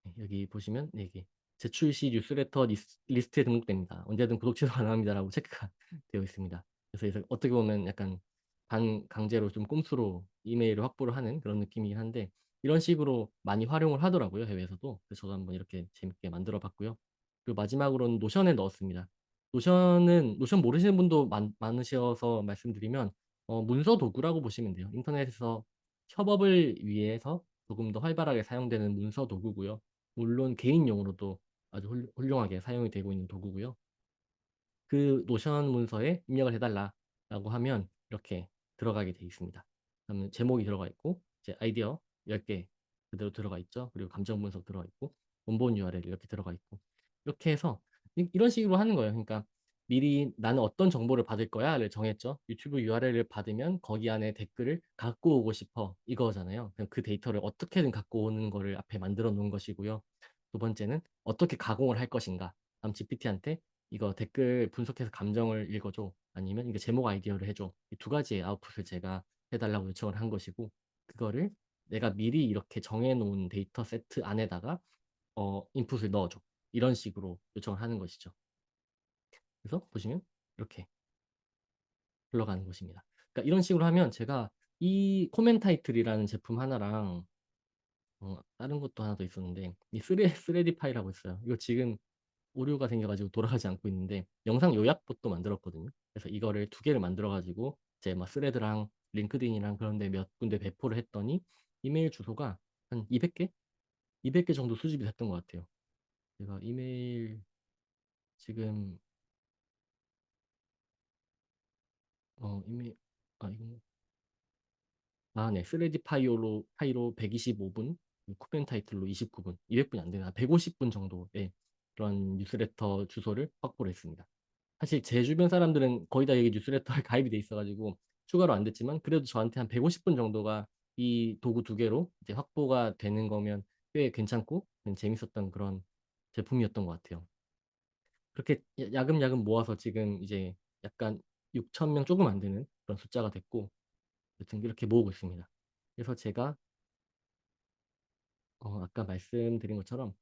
네, 여기 보시면 네, 이게 "제출 시 뉴스레터 리스트에 등록됩니다. 언제든 구독 취소 가능합니다."라고 체크가 되어 있습니다. 그래서 이제 어떻게 보면 약간 반강제로 좀 꼼수로 이메일을 확보를 하는 그런 느낌이긴 한데 이런 식으로 많이 활용을 하더라고요, 해외에서도. 그래서 저도 한번 이렇게 재밌게 만들어 봤고요. 그리고 마지막으로는 노션에 넣었습니다. 노션 모르시는 분도 많으셔서 말씀드리면 문서 도구라고 보시면 돼요. 인터넷에서 협업을 위해서 조금 더 활발하게 사용되는 문서 도구고요. 물론 개인용으로도 아주 훌륭하게 사용이 되고 있는 도구고요. 그 노션 문서에 "입력을 해 달라."라고 하면 이렇게 들어가게 돼 있습니다. 그러면 제목이 들어가 있고 이제 아이디어 10개 그대로 들어가 있죠. 그리고 감정 분석 들어가 있고 원본 URL 이렇게 들어가 있고 이렇게 해서 이런 식으로 하는 거예요. 그러니까 미리 '나는 어떤 정보를 받을 거야.'를 정했죠. 유튜브 URL을 받으면 거기 안에 댓글을 "갖고 오고 싶어." 이거잖아요. 그럼 그 데이터를 어떻게든 갖고 오는 거를 앞에 만들어 놓은 것이고요. 두 번째는 '어떻게 가공을 할 것인가.' 다음 GPT한테 "이거 댓글 분석해서 감정을 읽어 줘." 아니면 "이거 제목 아이디어를 해 줘." 이 두 가지의 아웃풋을 제가 해 달라고 요청을 한 것이고 그거를 내가 미리 이렇게 정해 놓은 데이터 세트 안에다가 인풋을 넣어 줘. 이런 식으로 요청을 하는 것이죠. 그래서 보시면 이렇게 흘러가는 것입니다. 그러니까 이런 식으로 하면 제가 이 코멘타이틀이라는 제품 하나랑 다른 것도 하나 더 있었는데 이 스레디파이라고 있어요. 이거 지금 오류가 생겨 가지고 돌아가지 않고 있는데 영상 요약본도 만들었거든요. 그래서 이거를 두 개를 만들어 가지고 이제 막 스레드랑 링크드인이랑 그런 데 몇 군데 배포를 했더니 이메일 주소가 한 200 개? 200개 정도 수집이 됐던 것 같아요. 제가 이메일 지금 이메일 이거 네. 스레디파이로 125 분, 쿠멘 타이틀로 29 분, 200 분이 안 되나 150분 정도의 그런 뉴스레터 주소를 확보를 했습니다. 사실 제 주변 사람들은 거의 다 여기 뉴스레터에 가입이 돼 있어 가지고 추가로 안 됐지만 그래도 저한테 한 150분 정도가 이 도구 두 개로 이제 확보가 되는 거면 꽤 괜찮고 재밌었던 그런 제품이었던 것 같아요. 그렇게 야금야금 모아서 지금 이제 약간 6천 명 조금 안 되는 그런 숫자가 됐고 여튼 이렇게 모으고 있습니다. 그래서 제가 아까 말씀드린 것처럼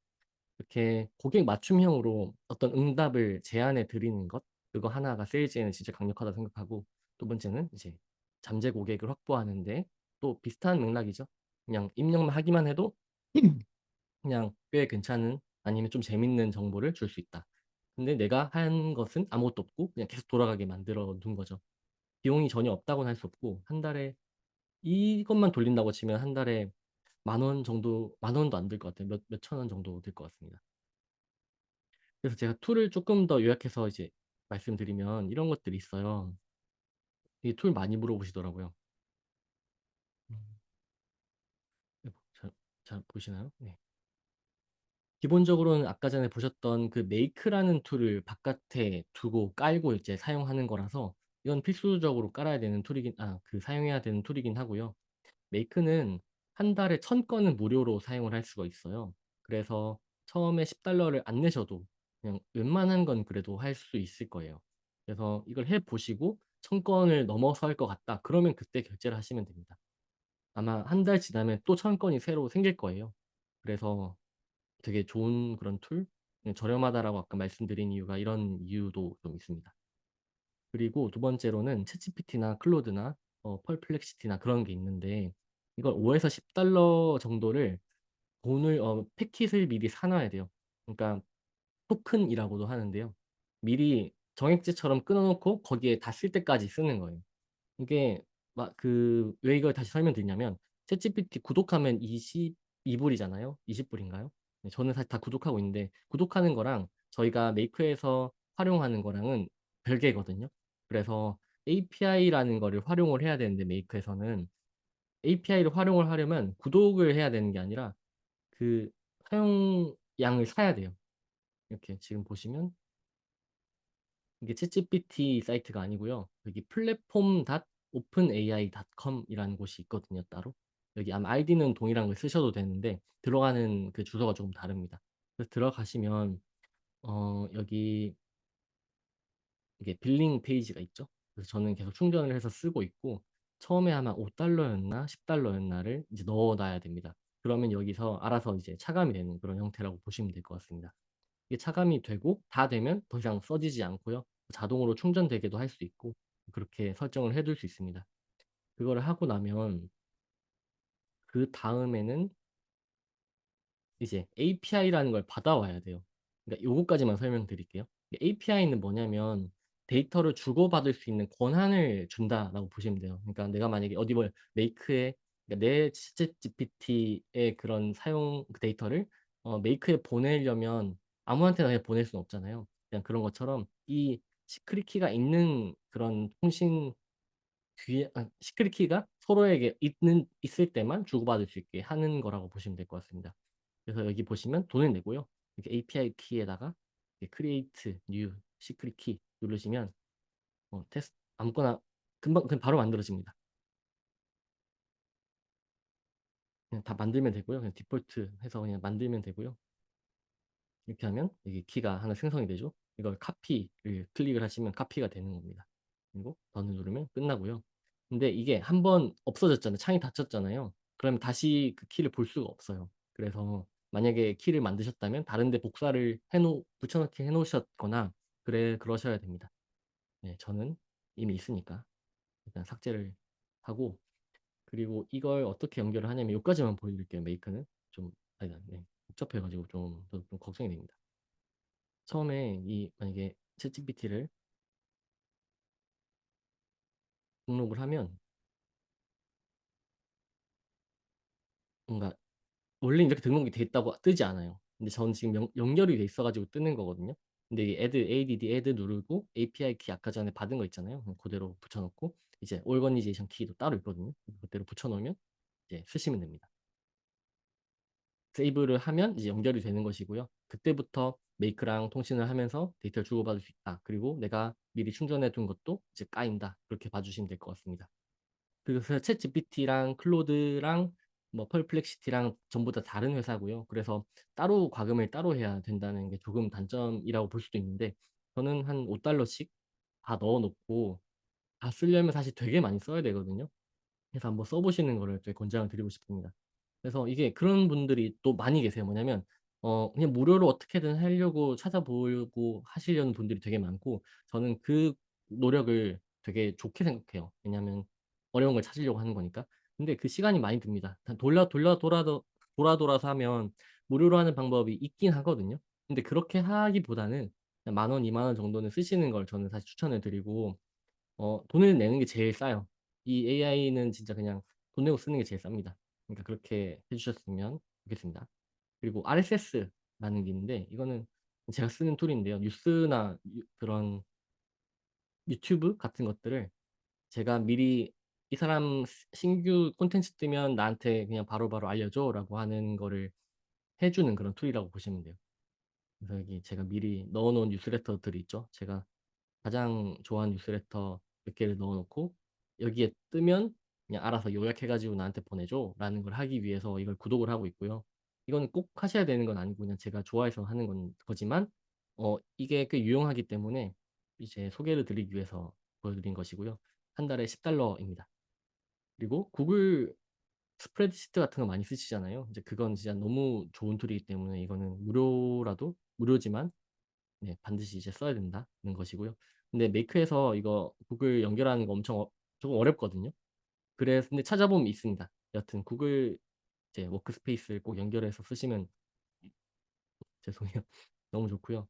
이렇게 고객 맞춤형으로 어떤 응답을 제안해 드리는 것 그거 하나가 세일즈에는 진짜 강력하다고 생각하고 두 번째는 이제 잠재 고객을 확보하는 데 또 비슷한 맥락이죠. 그냥 입력만 하기만 해도 그냥 꽤 괜찮은 아니면 좀 재밌는 정보를 줄 수 있다. 근데 내가 한 것은 아무것도 없고 그냥 계속 돌아가게 만들어 둔 거죠. 비용이 전혀 없다고는 할 수 없고 한 달에 이것만 돌린다고 치면 한 달에 만 원 정도 만 원도 안 들 것 같아요. 몇천 원 정도 들 것 같습니다. 그래서 제가 툴을 쪼끔 더 요약해서 이제 말씀드리면 이런 것들이 있어요. 이 툴 많이 물어보시더라고요. 음. 네 잘 보이시나요? 네. 기본적으로는 아까 전에 보셨던 그 메이크라는 툴을 바깥에 두고 깔고 이제 사용하는 거라서 이건 필수적으로 깔아야 되는 툴이긴 사용해야 되는 툴이긴 하고요. 메이크는 한 달에 1000 건은 무료로 사용을 할 수가 있어요. 그래서 처음에 10 달러를 안 내셔도 그냥 웬만한 건 그래도 할 수 있을 거예요. 그래서 이걸 해 보시고 1000 건을 넘어서 할 것 같다. 그러면 그때 결제를 하시면 됩니다. 아마 한 달 지나면 또 1000 건이 새로 생길 거예요. 그래서 되게 좋은 그런 툴? 저렴하다라고 아까 말씀드린 이유가 이런 이유도 좀 있습니다. 그리고 두 번째로는 챗GPT나 클로드나 펄플렉시티나 그런 게 있는데 이걸 5 에서 10 달러 정도를 돈을 패킷을 미리 사 놔야 돼요. 그러니까 토큰이라고도 하는데요. 미리 정액제처럼 끊어 놓고 거기에 다 쓸 때까지 쓰는 거예요. 이게 막 왜 이걸 다시 설명드리냐면 챗GPT 구독하면 22 불이잖아요. 20 불인가요? 네 저는 사실 다 구독하고 있는데 구독하는 거랑 저희가 메이크에서 활용하는 거랑은 별개거든요. 그래서 API라는 거를 활용을 해야 되는데 메이크에서는 API를 활용을 하려면 구독을 해야 되는 게 아니라 그 사용량을 사야 돼요. 이렇게 지금 보시면 이게 챗GPT 사이트가 아니고요. 여기 platform.openai.com이라는 곳이 있거든요, 따로. 여기 아마 아이디는 동일한 걸 쓰셔도 되는데 들어가는 그 주소가 조금 다릅니다. 그래서 들어가시면 여기 이게 빌링 페이지가 있죠. 그래서 저는 계속 충전을 해서 쓰고 있고 처음에 아마 $5였나 $10였나를 이제 넣어 놔야 됩니다. 그러면 여기서 알아서 이제 차감이 되는 그런 형태라고 보시면 될 것 같습니다. 이게 차감이 되고 다 되면 더 이상 써지지 않고요. 자동으로 충전되게도 할 수 있고 그렇게 설정을 해둘 수 있습니다. 그거를 하고 나면 그다음에는 이제 API라는 걸 받아와야 돼요. 그러니까 요거까지만 설명드릴게요. API는 뭐냐면 데이터를 주고받을 수 있는 권한을 준다라고 보시면 돼요. 그러니까 내가 만약에 어디 뭐 메이크에 그러니까 내 챗GPT의 그런 사용 그 데이터를 메이크에 보내려면 아무한테나 그냥 보낼 수는 없잖아요. 그냥 그런 것처럼 이 시크릿 키가 있는 그런 통신 시크릿 키가 서로에게 있을 때만 주고받을 수 있게 하는 거라고 보시면 될 것 같습니다. 그래서 여기 보시면 돈을 내고요. 이렇게 API 키에다가 이렇게 create new secret key 누르시면 테스트 아무거나 금방 그냥 바로 만들어집니다. 그냥 다 만들면 되고요. 그냥 디폴트 해서 그냥 만들면 되고요. 이렇게 하면 여기 키가 하나 생성이 되죠. 이걸 카피를 클릭을 하시면 카피가 되는 겁니다. 그리고 던을 누르면 끝나고요. 근데 이게 한번 없어졌잖아요. 창이 닫혔잖아요. 그러면 다시 그 키를 볼 수가 없어요. 그래서 만약에 키를 만드셨다면 다른 데 복사를 붙여넣기 해 놓으셨거나 그러셔야 됩니다. 네, 저는 이미 있으니까 일단 삭제를 하고 그리고 이걸 어떻게 연결을 하냐면 요까지만 보여드릴게요. 메이크는 좀 아니다. 네. 복잡해 가지고 좀 걱정이 됩니다. 처음에 이 만약에 챗GPT를 등록을 하면 뭔가 원래 이렇게 등록이 돼 있다고 뜨지 않아요. 근데 저는 지금 연결이 돼 있어 가지고 뜨는 거거든요. 근데 이 add 누르고 API 키 아까 전에 받은 거 있잖아요. 그럼 고대로 붙여 넣고 이제 오거니제이션 키도 따로 있거든요. 그대로 붙여 놓으면 이제 쓰시면 됩니다. 세이브를 하면 이제 연결이 되는 것이고요. 그때부터 메이크랑 통신을 하면서 데이터를 주고받을 수 있다. 그리고 내가 미리 충전해 둔 것도 이제 까인다. 그렇게 봐 주시면 될 것 같습니다. 그래서 챗GPT랑 클로드랑 뭐 펄플렉시티랑 전부 다 다른 회사고요. 그래서 따로 과금을 따로 해야 된다는 게 조금 단점이라고 볼 수도 있는데 저는 한 $5씩 다 넣어 놓고 다 쓰려면 사실 되게 많이 써야 되거든요. 그래서 한번 써 보시는 거를 되게 권장을 드리고 싶습니다. 그래서 이게 그런 분들이 또 많이 계세요. 뭐냐면 그냥 무료로 어떻게든 하려고 찾아보고 하시려는 분들이 되게 많고 저는 그 노력을 되게 좋게 생각해요. 왜냐하면 어려운 걸 찾으려고 하는 거니까. 근데 그 시간이 많이 듭니다. 다 돌아서 하면 무료로 하는 방법이 있긴 하거든요. 근데 그렇게 하기보다는 그냥 10,000원, 20,000원 정도는 쓰시는 걸 저는 사실 추천을 드리고 돈을 내는 게 제일 싸요. 이 AI는 진짜 그냥 돈 내고 쓰는 게 제일 쌉니다. 그러니까 그렇게 해 주셨으면 좋겠습니다. 그리고 RSS라는 게 있는데 이거는 제가 쓰는 툴인데요. 뉴스나 그런 유튜브 같은 것들을 제가 미리 "이 사람 신규 콘텐츠 뜨면 나한테 그냥 바로바로 알려줘."라고 하는 거를 해 주는 그런 툴이라고 보시면 돼요. 그래서 여기 제가 미리 넣어 놓은 뉴스레터들이 있죠. 제가 가장 좋아하는 뉴스레터 몇 개를 넣어 놓고 여기에 뜨면 그냥 알아서 "요약해 가지고 나한테 보내줘."라는 걸 하기 위해서 이걸 구독을 하고 있고요. 이거는 꼭 하셔야 되는 건 아니고 그냥 제가 좋아해서 하는 거지만 이게 꽤 유용하기 때문에 이제 소개를 드리기 위해서 보여드린 것이고요. 한 달에 $10입니다. 그리고 구글 스프레드시트 같은 거 많이 쓰시잖아요. 이제 그건 진짜 너무 좋은 툴이기 때문에 이거는 무료지만 네 반드시 이제 써야 된다는 것이고요. 근데 메이크에서 이거 구글 연결하는 거 엄청 조금 어렵거든요. 그래서 근데 찾아보면 있습니다. 여하튼 구글 이제 워크스페이스를 꼭 연결해서 쓰시면 죄송해요. 너무 좋고요.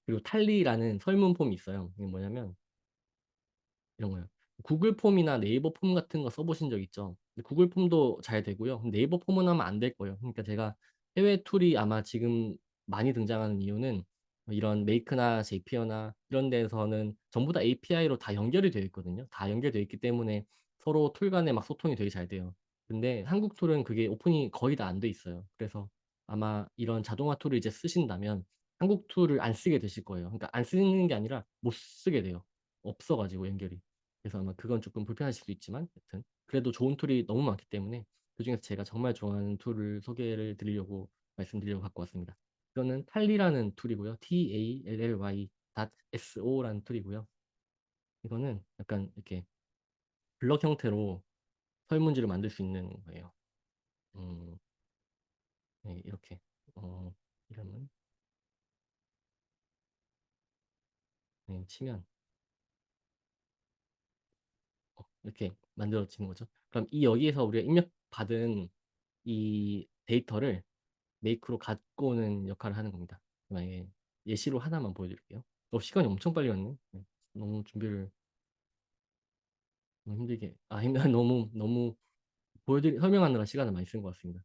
그리고 탈리라는 설문 폼이 있어요. 이게 뭐냐면 이런 거요. 구글 폼이나 네이버 폼 같은 거 써 보신 적 있죠? 근데 구글 폼도 잘 되고요. 네이버 폼은 아마 안 될 거예요. 그러니까 제가 해외 툴이 아마 지금 많이 등장하는 이유는 이런 메이크나 제이피어나 이런 데에서는 전부 다 API로 다 연결이 되어 있거든요. 다 연결되어 있기 때문에 서로 툴 간에 막 소통이 되게 잘 돼요. 근데 한국 툴은 그게 오픈이 거의 다 안 돼 있어요. 그래서 아마 이런 자동화 툴을 이제 쓰신다면 한국 툴을 안 쓰게 되실 거예요. 그러니까 안 쓰는 게 아니라 못 쓰게 돼요. 없어 가지고 연결이. 그래서 아마 그건 조금 불편하실 수 있지만 여튼 그래도 좋은 툴이 너무 많기 때문에 그중에서 제가 정말 좋아하는 툴을 소개를 드리려고 말씀드리려고 갖고 왔습니다. 이거는 탈리라는 툴이고요. tally.so라는 툴이고요. 이거는 약간 이렇게 블럭 형태로 설문지를 만들 수 있는 거예요. 음, 네, 이렇게 이름은 네, 치면 이렇게 만들어지는 거죠. 그럼 이 여기에서 우리가 입력받은 이 데이터를 메이크로 갖고 오는 역할을 하는 겁니다. 만약에 예시로 하나만 보여드릴게요. 시간이 엄청 빨리 갔네. 네, 너무 준비를 너무 힘들게 너무 너무 설명하느라 시간을 많이 쓴 것 같습니다.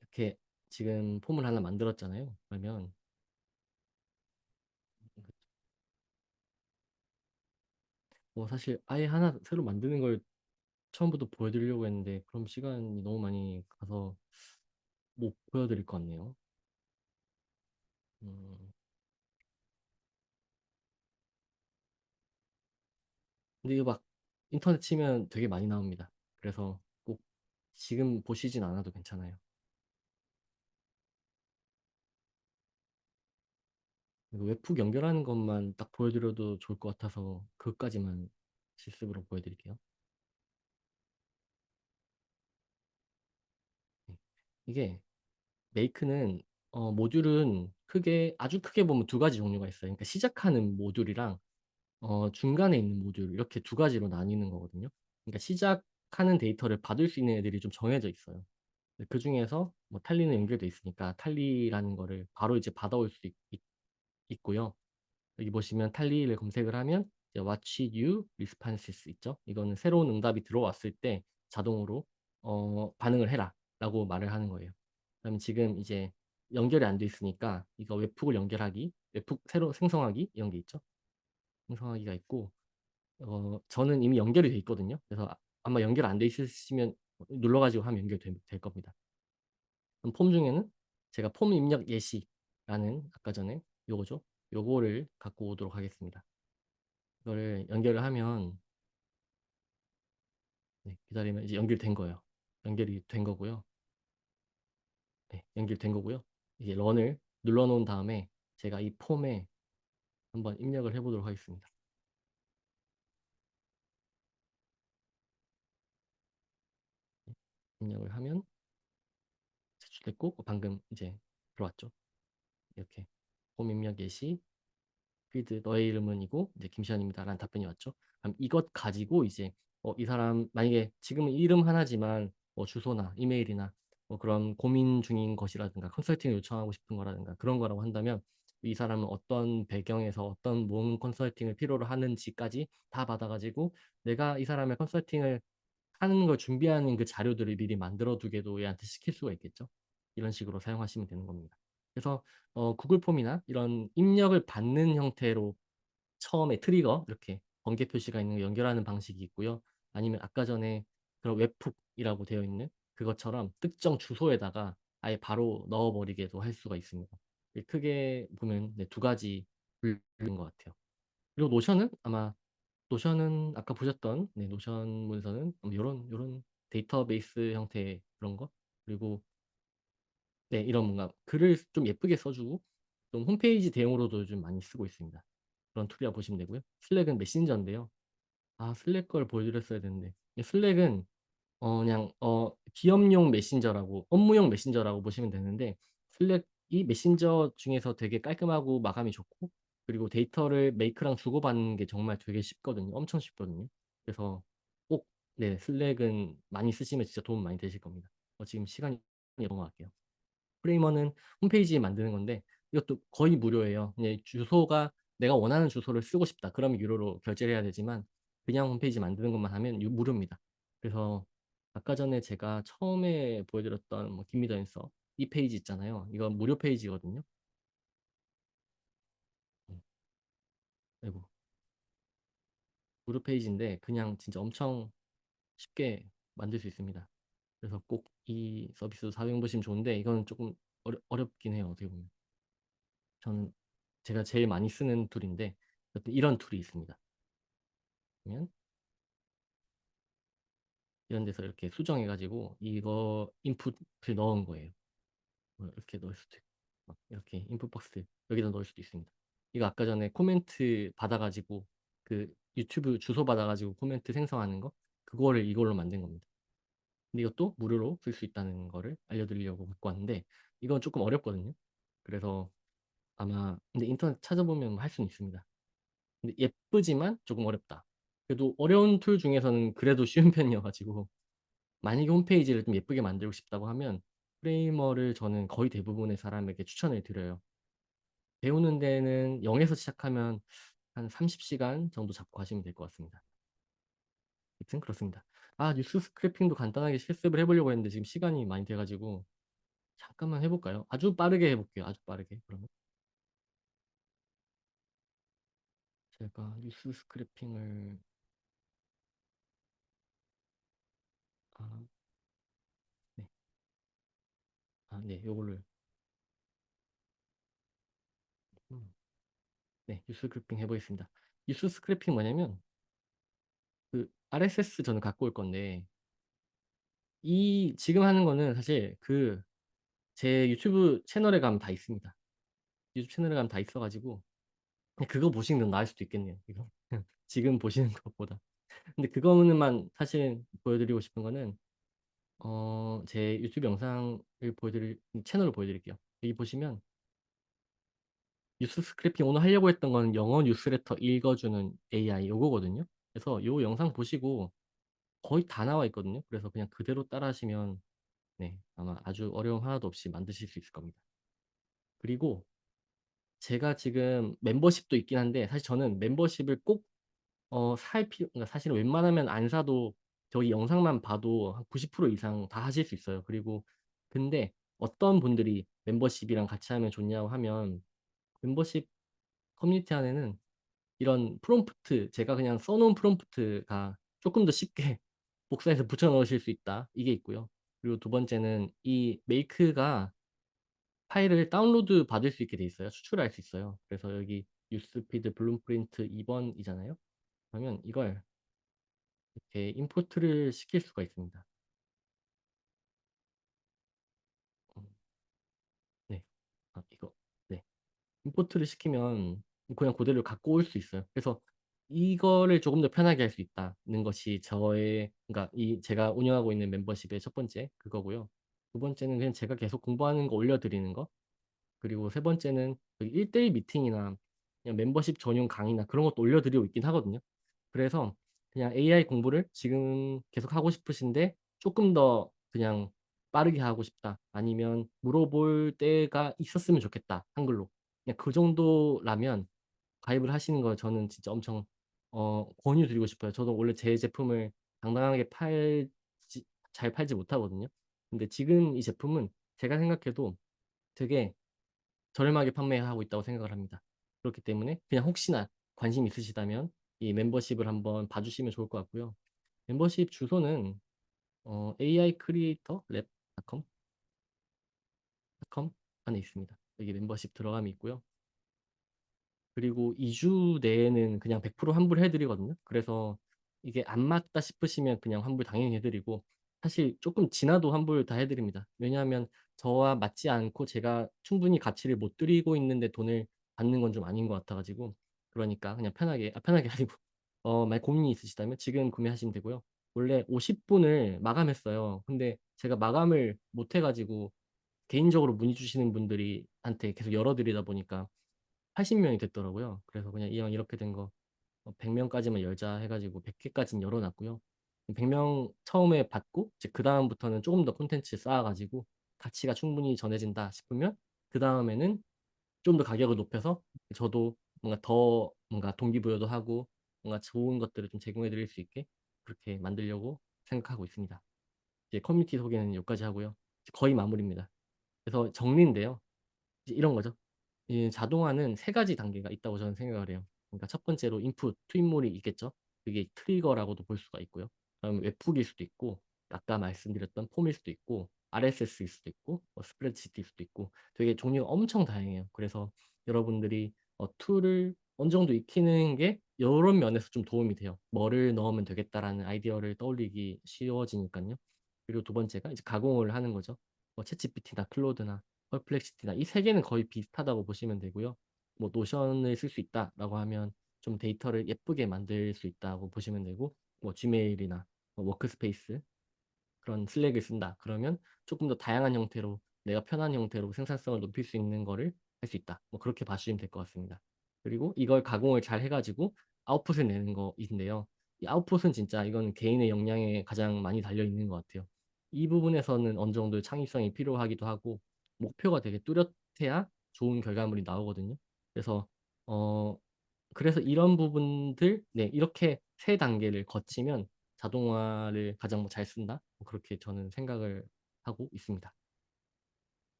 이렇게 지금 폼을 하나 만들었잖아요. 그러면 사실 아예 하나 새로 만드는 걸 처음부터 보여드리려고 했는데 그럼 시간이 너무 많이 가서 못 보여드릴 것 같네요. 음, 근데 이거 막 인터넷 치면 되게 많이 나옵니다. 그래서 꼭 지금 보시진 않아도 괜찮아요. 이거 웹훅 연결하는 것만 딱 보여드려도 좋을 것 같아서 그것까지만 실습으로 보여드릴게요. 네. 이게 메이크는 모듈은 아주 크게 보면 두 가지 종류가 있어요. 그러니까 시작하는 모듈이랑 중간에 있는 모듈 이렇게 두 가지로 나뉘는 거거든요. 그러니까 시작하는 데이터를 받을 수 있는 애들이 좀 정해져 있어요. 그 중에서 뭐 탈리는 연결돼 있으니까 탈리라는 거를 바로 이제 받아올 수 있고요. 여기 보시면 탈리를 검색을 하면 이제 Watch New Responses 있죠. 이거는 새로운 응답이 들어왔을 때 자동으로 반응을 해라 라고 말을 하는 거예요. 그럼 지금 이제 연결이 안 돼 있으니까 이거 웹훅을 연결하기, 웹훅 새로 생성하기 이런 게 있죠. 생성하기가 있고 저는 이미 연결이 돼 있거든요. 그래서 아마 연결 안 돼 있으시면 눌러가지고 하면 될 겁니다. 그럼 폼 중에는 제가 폼 입력 예시라는 아까 전에 요거죠. 요거를 갖고 오도록 하겠습니다. 이거를 연결을 하면 네, 기다리면 이제 연결된 거예요. 연결이 된 거고요. 네, 연결된 거고요. 이제 런을 눌러놓은 다음에 제가 이 폼에 한번 입력을 해보도록 하겠습니다. 입력을 하면 제출됐고 방금 이제 들어왔죠. 이렇게 폼 입력 예시 필드 너의 이름은이고 이제 김시현입니다라는 답변이 왔죠. 그럼 이것 가지고 이제 이 사람 만약에 지금은 이름 하나지만 주소나 이메일이나 그런 고민 중인 것이라든가 컨설팅을 요청하고 싶은 거라든가 그런 거라고 한다면 이 사람은 어떤 배경에서 어떤 뭔 컨설팅을 필요로 하는지까지 다 받아가지고 내가 이 사람의 컨설팅을 하는 걸 준비하는 그 자료들을 미리 만들어 두게도 얘한테 시킬 수가 있겠죠. 이런 식으로 사용하시면 되는 겁니다. 그래서 구글 폼이나 이런 입력을 받는 형태로 처음에 트리거 이렇게 번개 표시가 있는 거 연결하는 방식이 있고요. 아니면 아까 전에 그런 웹훅이라고 되어 있는 그것처럼 특정 주소에다가 아예 바로 넣어버리게도 할 수가 있습니다. 크게 보면 네, 두 가지 분류인 것 같아요. 그리고 노션은 아까 보셨던 네, 노션 문서는 이런 데이터베이스 형태의 그런 거 그리고 네, 이런 뭔가 글을 좀 예쁘게 써주고 좀 홈페이지 대용으로도 요즘 많이 쓰고 있습니다. 그런 툴이라고 보시면 되고요. 슬랙은 메신저인데요. 슬랙 걸 보여드렸어야 되는데 슬랙은 그냥 기업용 메신저라고 업무용 메신저라고 보시면 되는데 슬랙이 메신저 중에서 되게 깔끔하고 마감이 좋고 그리고 데이터를 메이크랑 주고받는 게 정말 되게 쉽거든요. 엄청 쉽거든요. 그래서 꼭 네, 슬랙은 많이 쓰시면 진짜 도움 많이 되실 겁니다. 지금 시간이 넘어갈게요. 프레이머는 홈페이지 만드는 건데 이것도 거의 무료예요. 그냥 주소가 내가 원하는 주소를 쓰고 싶다. 그러면 유료로 결제를 해야 되지만 그냥 홈페이지 만드는 것만 하면 무료입니다. 그래서 아까 전에 제가 처음에 보여드렸던 뭐 김미더 앤서 이 페이지 있잖아요. 이거 무료 페이지거든요. 음, 아이고 무료 페이지인데 그냥 진짜 엄청 쉽게 만들 수 있습니다. 그래서 꼭 이 서비스 사용해 보시면 좋은데 이거는 조금 어렵긴 해요, 어떻게 보면. 저는 제가 제일 많이 쓰는 툴인데 어떤 이런 툴이 있습니다. 그러면 이런 데서 이렇게 수정해 가지고 이거 인풋을 넣은 거예요. 뭐 이렇게 넣을 수도 있고 막 이렇게 인풋 박스 여기다 넣을 수도 있습니다. 이거 아까 전에 코멘트 받아 가지고 그 유튜브 주소 받아 가지고 코멘트 생성하는 거 그거를 이걸로 만든 겁니다. 근데 이것도 무료로 쓸 수 있다는 거를 알려드리려고 갖고 왔는데 이건 조금 어렵거든요. 그래서 아마 근데 인터넷 찾아보면 할 수는 있습니다. 근데 예쁘지만 조금 어렵다. 그래도 어려운 툴 중에서는 그래도 쉬운 편이어 가지고 만약에 홈페이지를 좀 예쁘게 만들고 싶다고 하면 프레이머를 저는 거의 대부분의 사람에게 추천을 드려요. 배우는 데는 0 에서 시작하면 한 30 시간 정도 잡고 하시면 될 것 같습니다. 여튼 그렇습니다. 아 뉴스 스크래핑도 간단하게 실습을 해 보려고 했는데 지금 시간이 많이 돼 가지고 잠깐만 해 볼까요? 아주 빠르게 해 볼게요, 아주 빠르게 그러면. 제가 뉴스 스크래핑을 아 네. 아 네. 요걸로 음 네. 뉴스 스크래핑 해 보겠습니다. 뉴스 스크래핑 뭐냐면 그 RSS 저는 갖고 올 건데 이 지금 하는 거는 사실 그 제 유튜브 채널에 가면 다 있습니다. 유튜브 채널에 가면 다 있어 가지고 그냥 그거 보시는 게 나을 수도 있겠네요, 이거. 지금 보시는 것보다. 근데 그거는만 사실 보여드리고 싶은 거는 제 유튜브 영상을 보여드릴 채널을 보여드릴게요. 여기 보시면 뉴스 스크래핑 오늘 하려고 했던 건 영어 뉴스레터 읽어주는 AI 요거거든요. 그래서 요 영상 보시고 거의 다 나와 있거든요. 그래서 그냥 그대로 따라하시면 네 아마 아주 어려움 하나도 없이 만드실 수 있을 겁니다. 그리고 제가 지금 멤버십도 있긴 한데 사실 저는 멤버십을 꼭 살 필요 그러니까 사실은 웬만하면 안 사도 저희 영상만 봐도 한 90% 이상 다 하실 수 있어요. 그리고 근데 어떤 분들이 멤버십이랑 같이 하면 좋냐고 하면 멤버십 커뮤니티 안에는 이런 프롬프트 제가 그냥 써 놓은 프롬프트가 쪼끔 더 쉽게 복사해서 붙여 넣으실 수 있다. 이게 있고요. 그리고 두 번째는 이 메이크가 파일을 다운로드 받을 수 있게 돼 있어요. 추출할 수 있어요. 그래서 여기 뉴스피드 블룸프린트 2 번이잖아요. 그러면 이걸 이렇게 임포트를 시킬 수가 있습니다. 음 네. 아 이거 네. 임포트를 시키면 그냥 고대로 갖고 올 수 있어요. 그래서 이거를 조금 더 편하게 할 수 있다는 것이 저의 그러니까 이 제가 운영하고 있는 멤버십의 첫 번째 그거고요. 두 번째는 그냥 제가 계속 공부하는 거 올려 드리는 거. 그리고 세 번째는 그 1대1 미팅이나 그냥 멤버십 전용 강의나 그런 것도 올려 드리고 있긴 하거든요. 그래서 그냥 AI 공부를 지금 계속 하고 싶으신데 쪼끔 더 그냥 빠르게 하고 싶다. 아니면 물어볼 때가 있었으면 좋겠다, 한글로. 그냥 그 정도라면 가입을 하시는 걸 저는 진짜 엄청 권유 드리고 싶어요. 저도 원래 제 제품을 당당하게 팔지 잘 팔지 못하거든요. 근데 지금 이 제품은 제가 생각해도 되게 저렴하게 판매하고 있다고 생각을 합니다. 그렇기 때문에 그냥 혹시나 관심 있으시다면 이 멤버십을 한번 봐 주시면 좋을 것 같고요. 멤버십 주소는 AIcreatorlab.com 안에 있습니다. 여기 멤버십 들어감이 있고요. 그리고 2주 내에는 그냥 100% 환불해 드리거든요. 그래서 이게 안 맞다 싶으시면 그냥 환불 당연히 해 드리고 사실 쪼끔 지나도 환불 다 해 드립니다. 왜냐하면 저와 맞지 않고 제가 충분히 가치를 못 드리고 있는데 돈을 받는 건 좀 아닌 것 같아 가지고 그러니까 그냥 편하게 편하게 아니고 만약 고민이 있으시다면 지금 구매하시면 되고요. 원래 50 분을 마감했어요. 근데 제가 마감을 못해 가지고 개인적으로 문의 주시는 분들이 한테 계속 열어 드리다 보니까 80 명이 됐더라고요. 그래서 그냥 이왕 이렇게 된 거 100 명까지만 열자 해 가지고 100 개까지는 열어 놨고요. 100명 처음에 받고 이제 그다음부터는 쪼금 더 콘텐츠 쌓아 가지고 가치가 충분히 전해진다 싶으면 그다음에는 좀 더 가격을 높여서 저도 뭔가 더 뭔가 동기부여도 하고 뭔가 좋은 것들을 좀 제공해 드릴 수 있게 그렇게 만들려고 생각하고 있습니다. 이제 커뮤니티 소개는 여기까지 하고요. 이제 거의 마무리입니다. 그래서 정리인데요. 이제 이런 거죠. 이 자동화는 세 가지 단계가 있다고 저는 생각을 해요. 그러니까 첫 번째로 인풋, 투입물이 있겠죠. 그게 트리거라고도 볼 수가 있고요. 그다음에 웹훅일 수도 있고 아까 말씀드렸던 폼일 수도 있고 RSS일 수도 있고 스프레드시트일 수도 있고 되게 종류가 엄청 다양해요. 그래서 여러분들이 툴을 어느 정도 익히는 게 요런 면에서 좀 도움이 돼요. '뭐를 넣으면 되겠다.'라는 아이디어를 떠올리기 쉬워지니깐요. 그리고 두 번째가 이제 가공을 하는 거죠. 뭐 챗GPT나 클로드나 퍼플렉시티나 이 세 개는 거의 비슷하다고 보시면 되고요. 뭐 노션을 쓸 수 있다라고 하면 좀 데이터를 예쁘게 만들 수 있다고 보시면 되고 뭐 지메일이나 워크스페이스 그런 슬랙을 쓴다. 그러면 조금 더 다양한 형태로 내가 편한 형태로 생산성을 높일 수 있는 거를 할 수 있다. 뭐 그렇게 봐주시면 될 것 같습니다. 그리고 이걸 가공을 잘 해 가지고 아웃풋을 내는 거인데요. 이 아웃풋은 진짜 이건 개인의 역량에 가장 많이 달려 있는 것 같아요. 이 부분에서는 어느 정도의 창의성이 필요하기도 하고 목표가 되게 뚜렷해야 좋은 결과물이 나오거든요. 그래서 어 그래서 이런 부분들 네 이렇게 세 단계를 거치면 자동화를 가장 잘 쓴다. 뭐 그렇게 저는 생각을 하고 있습니다.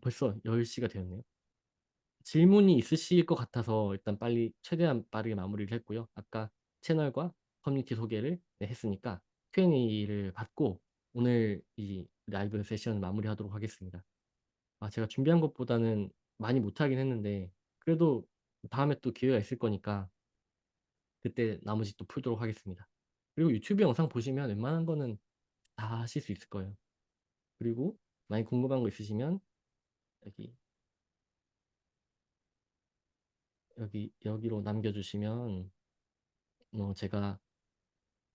벌써 10 시가 되었네요. 질문이 있으실 것 같아서 일단 빨리 최대한 빠르게 마무리를 했고요. 아까 채널과 커뮤니티 소개를 네 했으니까 Q&A를 받고 오늘 이 라이브 세션을 마무리하도록 하겠습니다. 제가 준비한 것보다는 많이 못하긴 했는데 그래도 다음에 또 기회가 있을 거니까 그때 나머지 또 풀도록 하겠습니다. 그리고 유튜브 영상 보시면 웬만한 거는 다 하실 수 있을 거예요. 그리고 만약 궁금한 거 있으시면 여기, 여기로 남겨 주시면 제가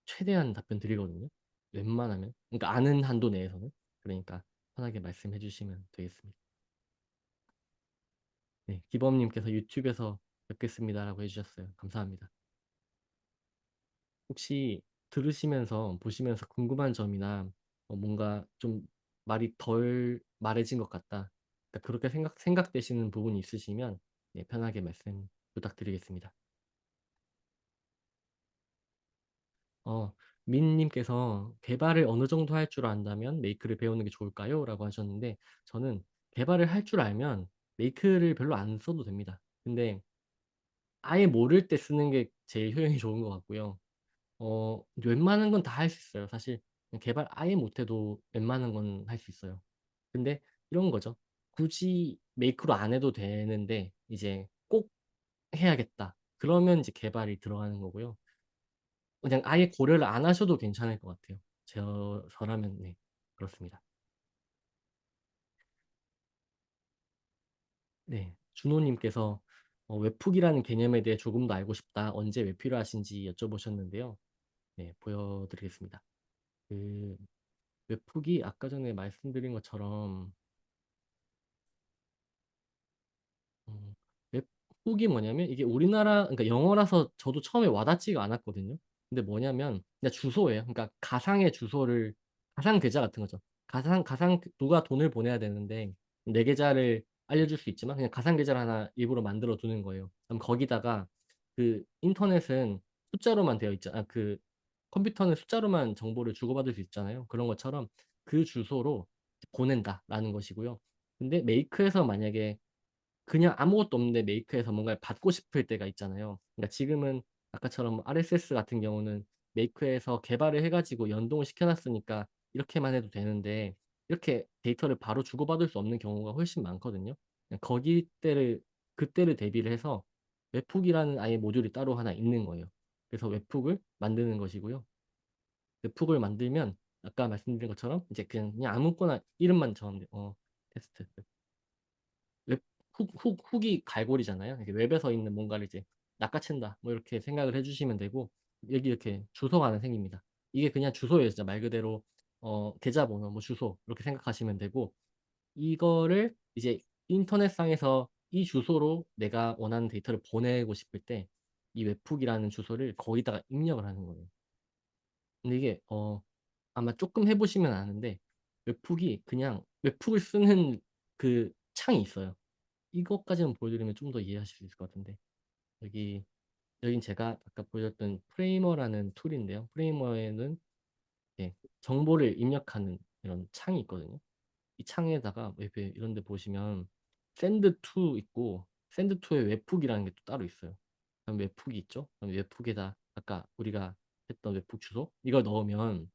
최대한 답변 드리거든요. 웬만하면. 그러니까 아는 한도 내에서는. 그러니까 편하게 말씀해 주시면 되겠습니다. 네. 기범 님께서 "유튜브에서 뵙겠습니다."라고 해 주셨어요. 감사합니다. 혹시 들으시면서 보시면서 궁금한 점이나 뭔가 좀 말이 덜 말해진 것 같다. 그러니까 그렇게 생각되시는 부분이 있으시면 네 편하게 말씀 부탁드리겠습니다. 어 민 님께서 "개발을 어느 정도 할 줄 안다면 메이크를 배우는 게 좋을까요?" 라고 하셨는데 저는 개발을 할 줄 알면 메이크를 별로 안 써도 됩니다. 근데 아예 모를 때 쓰는 게 제일 효용이 좋은 것 같고요. 웬만한 건 다 할 수 있어요. 사실 개발 아예 못해도 웬만한 건 할 수 있어요. 근데 이런 거죠. 굳이 메이크로 안 해도 되는데 이제 '꼭 해야겠다.' 그러면 이제 개발이 들어가는 거고요. 그냥 아예 고려를 안 하셔도 괜찮을 것 같아요. 저라면 네 그렇습니다. 네. 준호 님께서 "웹훅이라는 개념에 대해 조금 더 알고 싶다. 언제 왜 필요하신지?" 여쭤보셨는데요. 네 보여 드리겠습니다. 그 웹훅이 아까 전에 말씀드린 것처럼 음 웹훅이 뭐냐면 이게 우리나라 그러니까 영어라서 저도 처음에 와 닿지가 않았거든요. 근데 뭐냐면 그냥 주소예요. 그러니까 가상의 주소를 가상 계좌 같은 거죠. 가상 누가 돈을 보내야 되는데 내 계좌를 알려줄 수 있지만 그냥 가상 계좌를 하나 일부러 만들어 두는 거예요. 그럼 거기다가 그 인터넷은 숫자로만 되어 있잖아 그 컴퓨터는 숫자로만 정보를 주고받을 수 있잖아요. 그런 것처럼 그 주소로 보낸다라는 것이고요. 근데 메이크에서 만약에 그냥 아무것도 없는데 메이크에서 뭔가를 받고 싶을 때가 있잖아요. 그러니까 지금은 아까처럼 RSS 같은 경우는 메이크에서 개발을 해 가지고 연동을 시켜 놨으니까 이렇게만 해도 되는데 이렇게 데이터를 바로 주고받을 수 없는 경우가 훨씬 많거든요. 거기 때를 그때를 대비를 해서 웹훅이라는 아예 모듈이 따로 하나 있는 거예요. 그래서 웹훅을 만드는 것이고요. 웹훅을 만들면 아까 말씀드린 것처럼 이제 그냥 아무거나 이름만 적으면 돼요. 테스트. 웹 훅이 갈고리잖아요. 이게 웹에서 있는 뭔가를 이제 낚아챈다 뭐 이렇게 생각을 해 주시면 되고 여기 이렇게 주소가 하나 생깁니다. 이게 그냥 주소예요. 진짜 말 그대로 계좌번호 뭐 주소 이렇게 생각하시면 되고 이거를 이제 인터넷상에서 이 주소로 내가 원하는 데이터를 보내고 싶을 때 이 웹훅이라는 주소를 거기다가 입력을 하는 거예요. 근데 이게 아마 쪼끔 해 보시면 아는데 웹훅이 그냥 웹훅을 쓰는 그 창이 있어요. 이것까지만 보여드리면 좀 더 이해하실 수 있을 것 같은데 여기 여긴 제가 아까 보여줬던 프레이머라는 툴인데요. 프레이머에는 예 정보를 입력하는 이런 창이 있거든요. 이 창에다가 웹에 이런 데 보시면 send to 있고 send to에 웹훅이라는 게 또 따로 있어요. 그럼 웹훅이 있죠. 그럼 웹훅에다 아까 우리가 했던 웹훅 주소 이걸 넣으면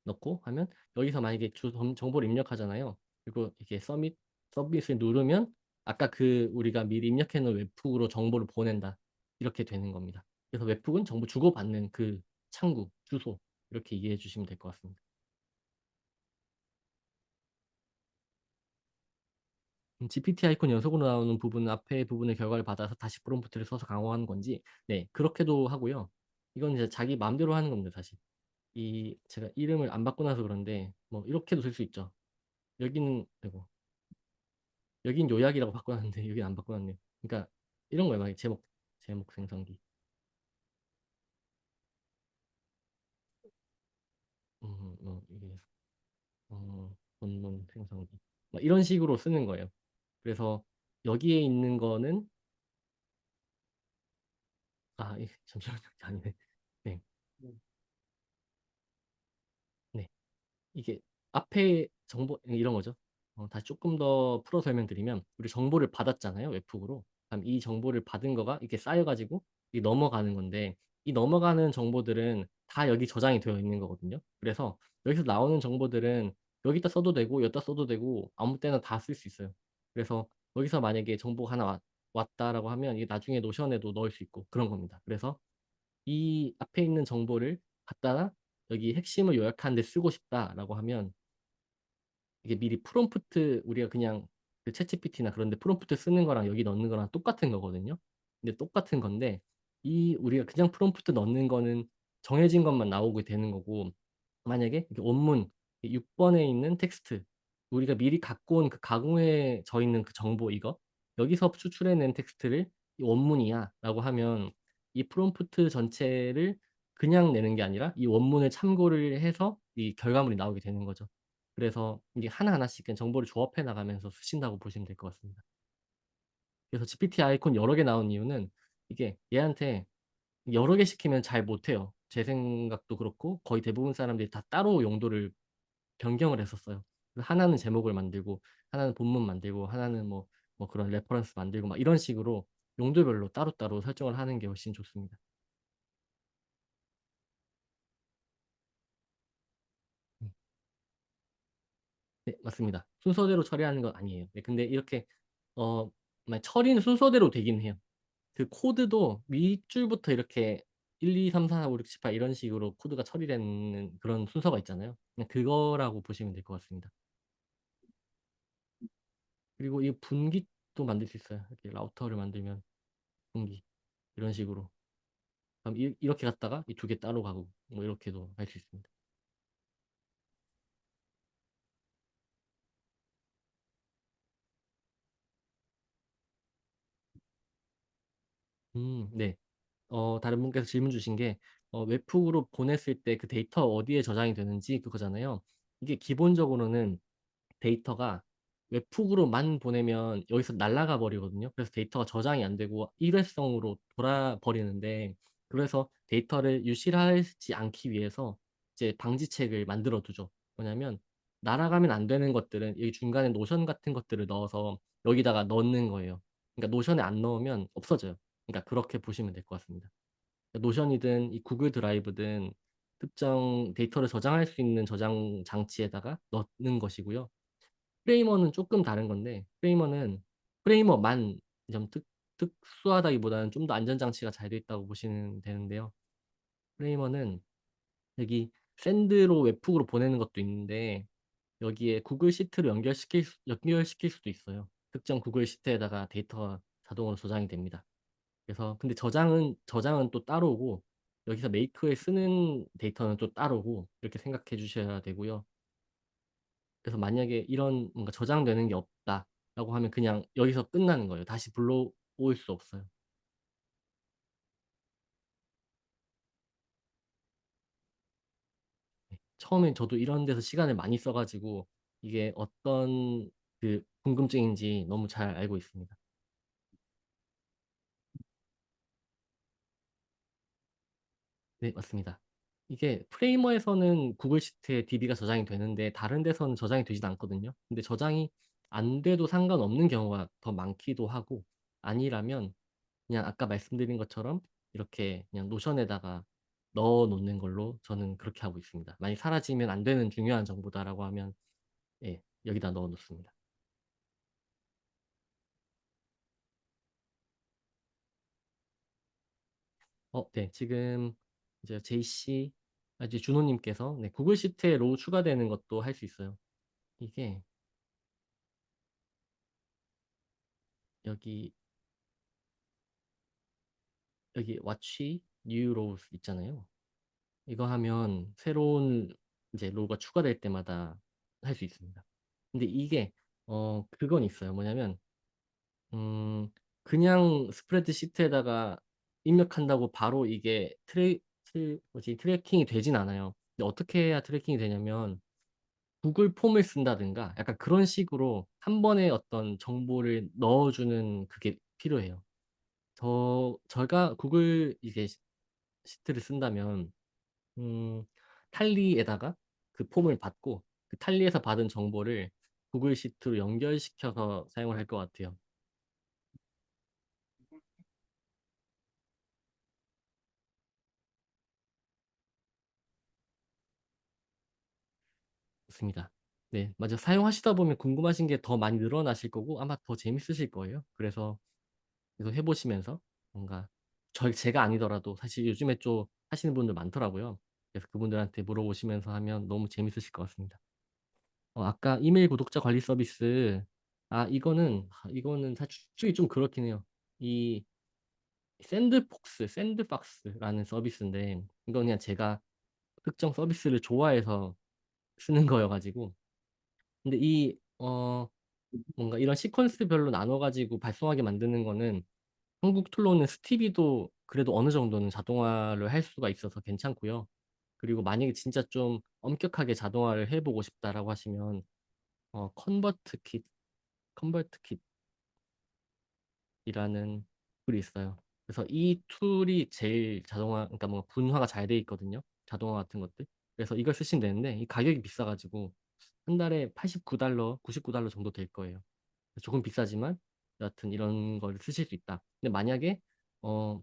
넣고 하면 여기서 만약에 정보를 입력하잖아요. 그리고 이게 서밋을 누르면 아까 우리가 미리 입력해 놓은 웹훅으로 정보를 보낸다. 이렇게 되는 겁니다. 그래서 웹훅은 정보 주고받는 그 창구, 주소 이렇게 이해해 주시면 될 것 같습니다. GPT 아이콘 연속으로 나오는 부분은 앞에 부분의 결과를 받아서 다시 프롬프트를 써서 강화하는 건지, 네, 그렇게도 하고요. 이건 이제 자기 마음대로 하는 겁니다, 사실. 제가 이름을 안 바꿔 놔서 그런데 뭐 이렇게도 쓸 수 있죠. 여기는 아이고 여긴 요약이라고 바꿔 놨는데 여긴 안 바꿔 놨네요. 그러니까 이런 거예요. 막 제목 생성기. 뭐 이게 본문 생성기. 막 이런 식으로 쓰는 거예요. 그래서 여기에 있는 거는 잠시만요. 아니네. 네. 네. 이게 앞에 정보 이런 거죠. 다시 쪼끔 더 풀어 설명드리면 우리 정보를 받았잖아요, 웹훅으로. 그럼 이 정보를 받은 거가 이렇게 쌓여 가지고 이게 넘어가는 건데, 이 넘어가는 정보들은 다 여기 저장이 되어 있는 거거든요. 그래서 여기서 나오는 정보들은 여기다 써도 되고 여기다 써도 되고 아무 때나 다 쓸 수 있어요. 그래서 여기서 만약에 정보가 하나 왔다라고 하면 이게 나중에 노션에도 넣을 수 있고 그런 겁니다. 그래서 이 앞에 있는 정보를 갖다가 여기 핵심을 요약하는 데 쓰고 싶다라고 하면 이게 미리 프롬프트 우리가 그냥 그 챗GPT나 그런 데 프롬프트 쓰는 거랑 여기 넣는 거랑 똑같은 거거든요. 근데 똑같은 건데 우리가 그냥 프롬프트 넣는 거는 정해진 것만 나오게 되는 거고, 만약에 이렇게 원문 6 번에 있는 텍스트, 우리가 미리 갖고 온 그 가공해져 있는 그 정보 이거 여기서 추출해 낸 텍스트를 "이 원문이야."라고 하면 이 프롬프트 전체를 그냥 내는 게 아니라 이 원문을 참고를 해서 이 결과물이 나오게 되는 거죠. 그래서 이게 하나하나씩 그냥 정보를 조합해 나가면서 쓰신다고 보시면 될 것 같습니다. 그래서 GPT 아이콘 여러 개 나온 이유는 이게 얘한테 여러 개 시키면 잘 못해요. 제 생각도 그렇고 거의 대부분 사람들이 다 따로 용도를 변경을 했었어요. 하나는 제목을 만들고 하나는 본문 만들고 하나는 뭐 그런 레퍼런스 만들고 막 이런 식으로 용도별로 따로따로 설정을 하는 게 훨씬 좋습니다. 음. 네, 맞습니다. 순서대로 처리하는 건 아니에요. 네, 근데 이렇게 어 처리는 순서대로 되긴 해요. 그 코드도 윗줄부터 이렇게 1, 2, 3, 4, 5, 6, 7, 8 이런 식으로 코드가 처리되는 그런 순서가 있잖아요. 그냥 그거라고 보시면 될 것 같습니다. 그리고 이 분기도 만들 수 있어요. 이렇게 라우터를 만들면 분기 이런 식으로. 그럼 이렇게 갔다가 이 2개 따로 가고 뭐 이렇게도 할 수 있습니다. 네. 다른 분께서 질문 주신 게 웹훅으로 보냈을 때 그 데이터 어디에 저장이 되는지 그거잖아요. 이게 기본적으로는 데이터가 웹훅으로만 보내면 여기서 날아가 버리거든요. 그래서 데이터가 저장이 안 되고 일회성으로 돌아 버리는데, 그래서 데이터를 유실하지 않기 위해서 이제 방지책을 만들어 두죠. 뭐냐면 날아가면 안 되는 것들은 여기 중간에 노션 같은 것들을 넣어서 여기다가 넣는 거예요. 그러니까 노션에 안 넣으면 없어져요. 그러니까 그렇게 보시면 될 것 같습니다. 노션이든 이 구글 드라이브든 특정 데이터를 저장할 수 있는 저장 장치에다가 넣는 것이고요. 프레이머는 쪼끔 다른 건데, 프레이머만 좀 특수하다기보다는 좀 더 안전 장치가 잘 돼 있다고 보시면 되는데요. 프레이머는 여기 샌드로 웹훅으로 보내는 것도 있는데 여기에 구글 시트로 연결시킬 수도 있어요. 특정 구글 시트에다가 데이터가 자동으로 저장이 됩니다. 그래서 근데 저장은 또 따로고 여기서 메이크에 쓰는 데이터는 또 따로고 이렇게 생각해 주셔야 되고요. 그래서 만약에 이런 뭔가 저장되는 게 없다라고 하면 그냥 여기서 끝나는 거예요. 다시 불러올 수 없어요. 네. 처음엔 저도 이런 데서 시간을 많이 써 가지고 이게 어떤 궁금증인지 너무 잘 알고 있습니다. 네, 맞습니다. 이게 프레이머에서는 구글 시트에 DB가 저장이 되는데 다른 데서는 저장이 되진 않거든요. 근데 저장이 안 돼도 상관없는 경우가 더 많기도 하고, 아니라면 그냥 아까 말씀드린 것처럼 이렇게 그냥 노션에다가 넣어 놓는 걸로 저는 그렇게 하고 있습니다. 만약 사라지면 안 되는 중요한 정보다라고 하면 예 여기다 넣어 놓습니다. 네. 지금 이제 제이 씨 이제 준호 님께서 네 구글 시트에 로우 추가되는 것도 할 수 있어요. 이게 여기, 여기 watch new rows 있잖아요. 이거 하면 새로운 이제 로우가 추가될 때마다 할 수 있습니다. 근데 이게 그건 있어요. 뭐냐면 음 그냥 스프레드시트에다가 입력한다고 바로 이게 트래킹이 되진 않아요. 근데 어떻게 해야 트래킹이 되냐면 구글 폼을 쓴다든가 약간 그런 식으로 한 번에 어떤 정보를 넣어 주는 그게 필요해요. 제가 구글 이게 시트를 쓴다면 음 탈리에다가 그 폼을 받고 그 탈리에서 받은 정보를 구글 시트로 연결시켜서 사용을 할 것 같아요. 좋습니다. 네. 맞아 사용하시다 보면 궁금하신 게 더 많이 늘어나실 거고 아마 더 재밌으실 거예요. 그래서 계속 해 보시면서 뭔가 제가 아니더라도 사실 요즘에 좀 하시는 분들 많더라고요. 그래서 그분들한테 물어보시면서 하면 너무 재밌으실 것 같습니다. 아까 이메일 구독자 관리 서비스 이거는 사실 좀 그렇긴 해요. 이 샌드박스라는 서비스인데 이건 그냥 제가 특정 서비스를 좋아해서 쓰는 거여 가지고 근데 뭔가 이런 시퀀스별로 나눠 가지고 발송하게 만드는 거는 한국 툴로는 스티비도 그래도 어느 정도는 자동화를 할 수가 있어서 괜찮고요. 그리고 만약에 진짜 좀 엄격하게 자동화를 해 보고 싶다라고 하시면 컨버트킷이라는 툴이 있어요. 그래서 이 툴이 제일 자동화 그러니까 뭔가 분화가 잘 돼 있거든요, 자동화 같은 것들. 그래서 이걸 쓰시면 되는데 이 가격이 비싸 가지고 한 달에 $89 $99 정도 될 거예요. 조금 비싸지만 여하튼 이런 걸 쓰실 수 있다. 근데 만약에 어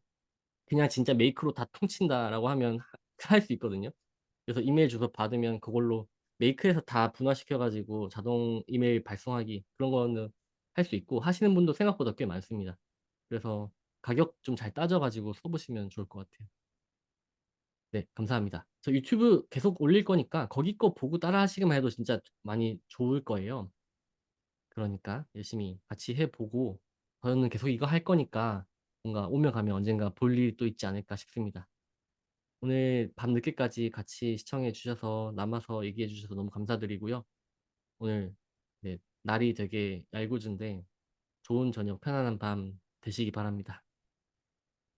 그냥 진짜 메이크로 다 퉁친다라고 하면 할 수 있거든요. 그래서 이메일 주소 받으면 그걸로 메이크에서 다 분화시켜 가지고 자동 이메일 발송하기 그런 거는 할 수 있고 하시는 분도 생각보다 꽤 많습니다. 그래서 가격 좀 잘 따져 가지고 써 보시면 좋을 것 같아요. 네 감사합니다. 저 유튜브 계속 올릴 거니까 거기 거 보고 따라 하시기만 해도 진짜 많이 좋을 거예요. 그러니까 열심히 같이 해 보고 저는 계속 이거 할 거니까 뭔가 오면 가면 언젠가 볼 일이 또 있지 않을까 싶습니다. 오늘 밤늦게까지 같이 시청해 주셔서 남아서 얘기해 주셔서 너무 감사드리고요. 오늘 네 날이 되게 얄궂은데 좋은 저녁 편안한 밤 되시기 바랍니다.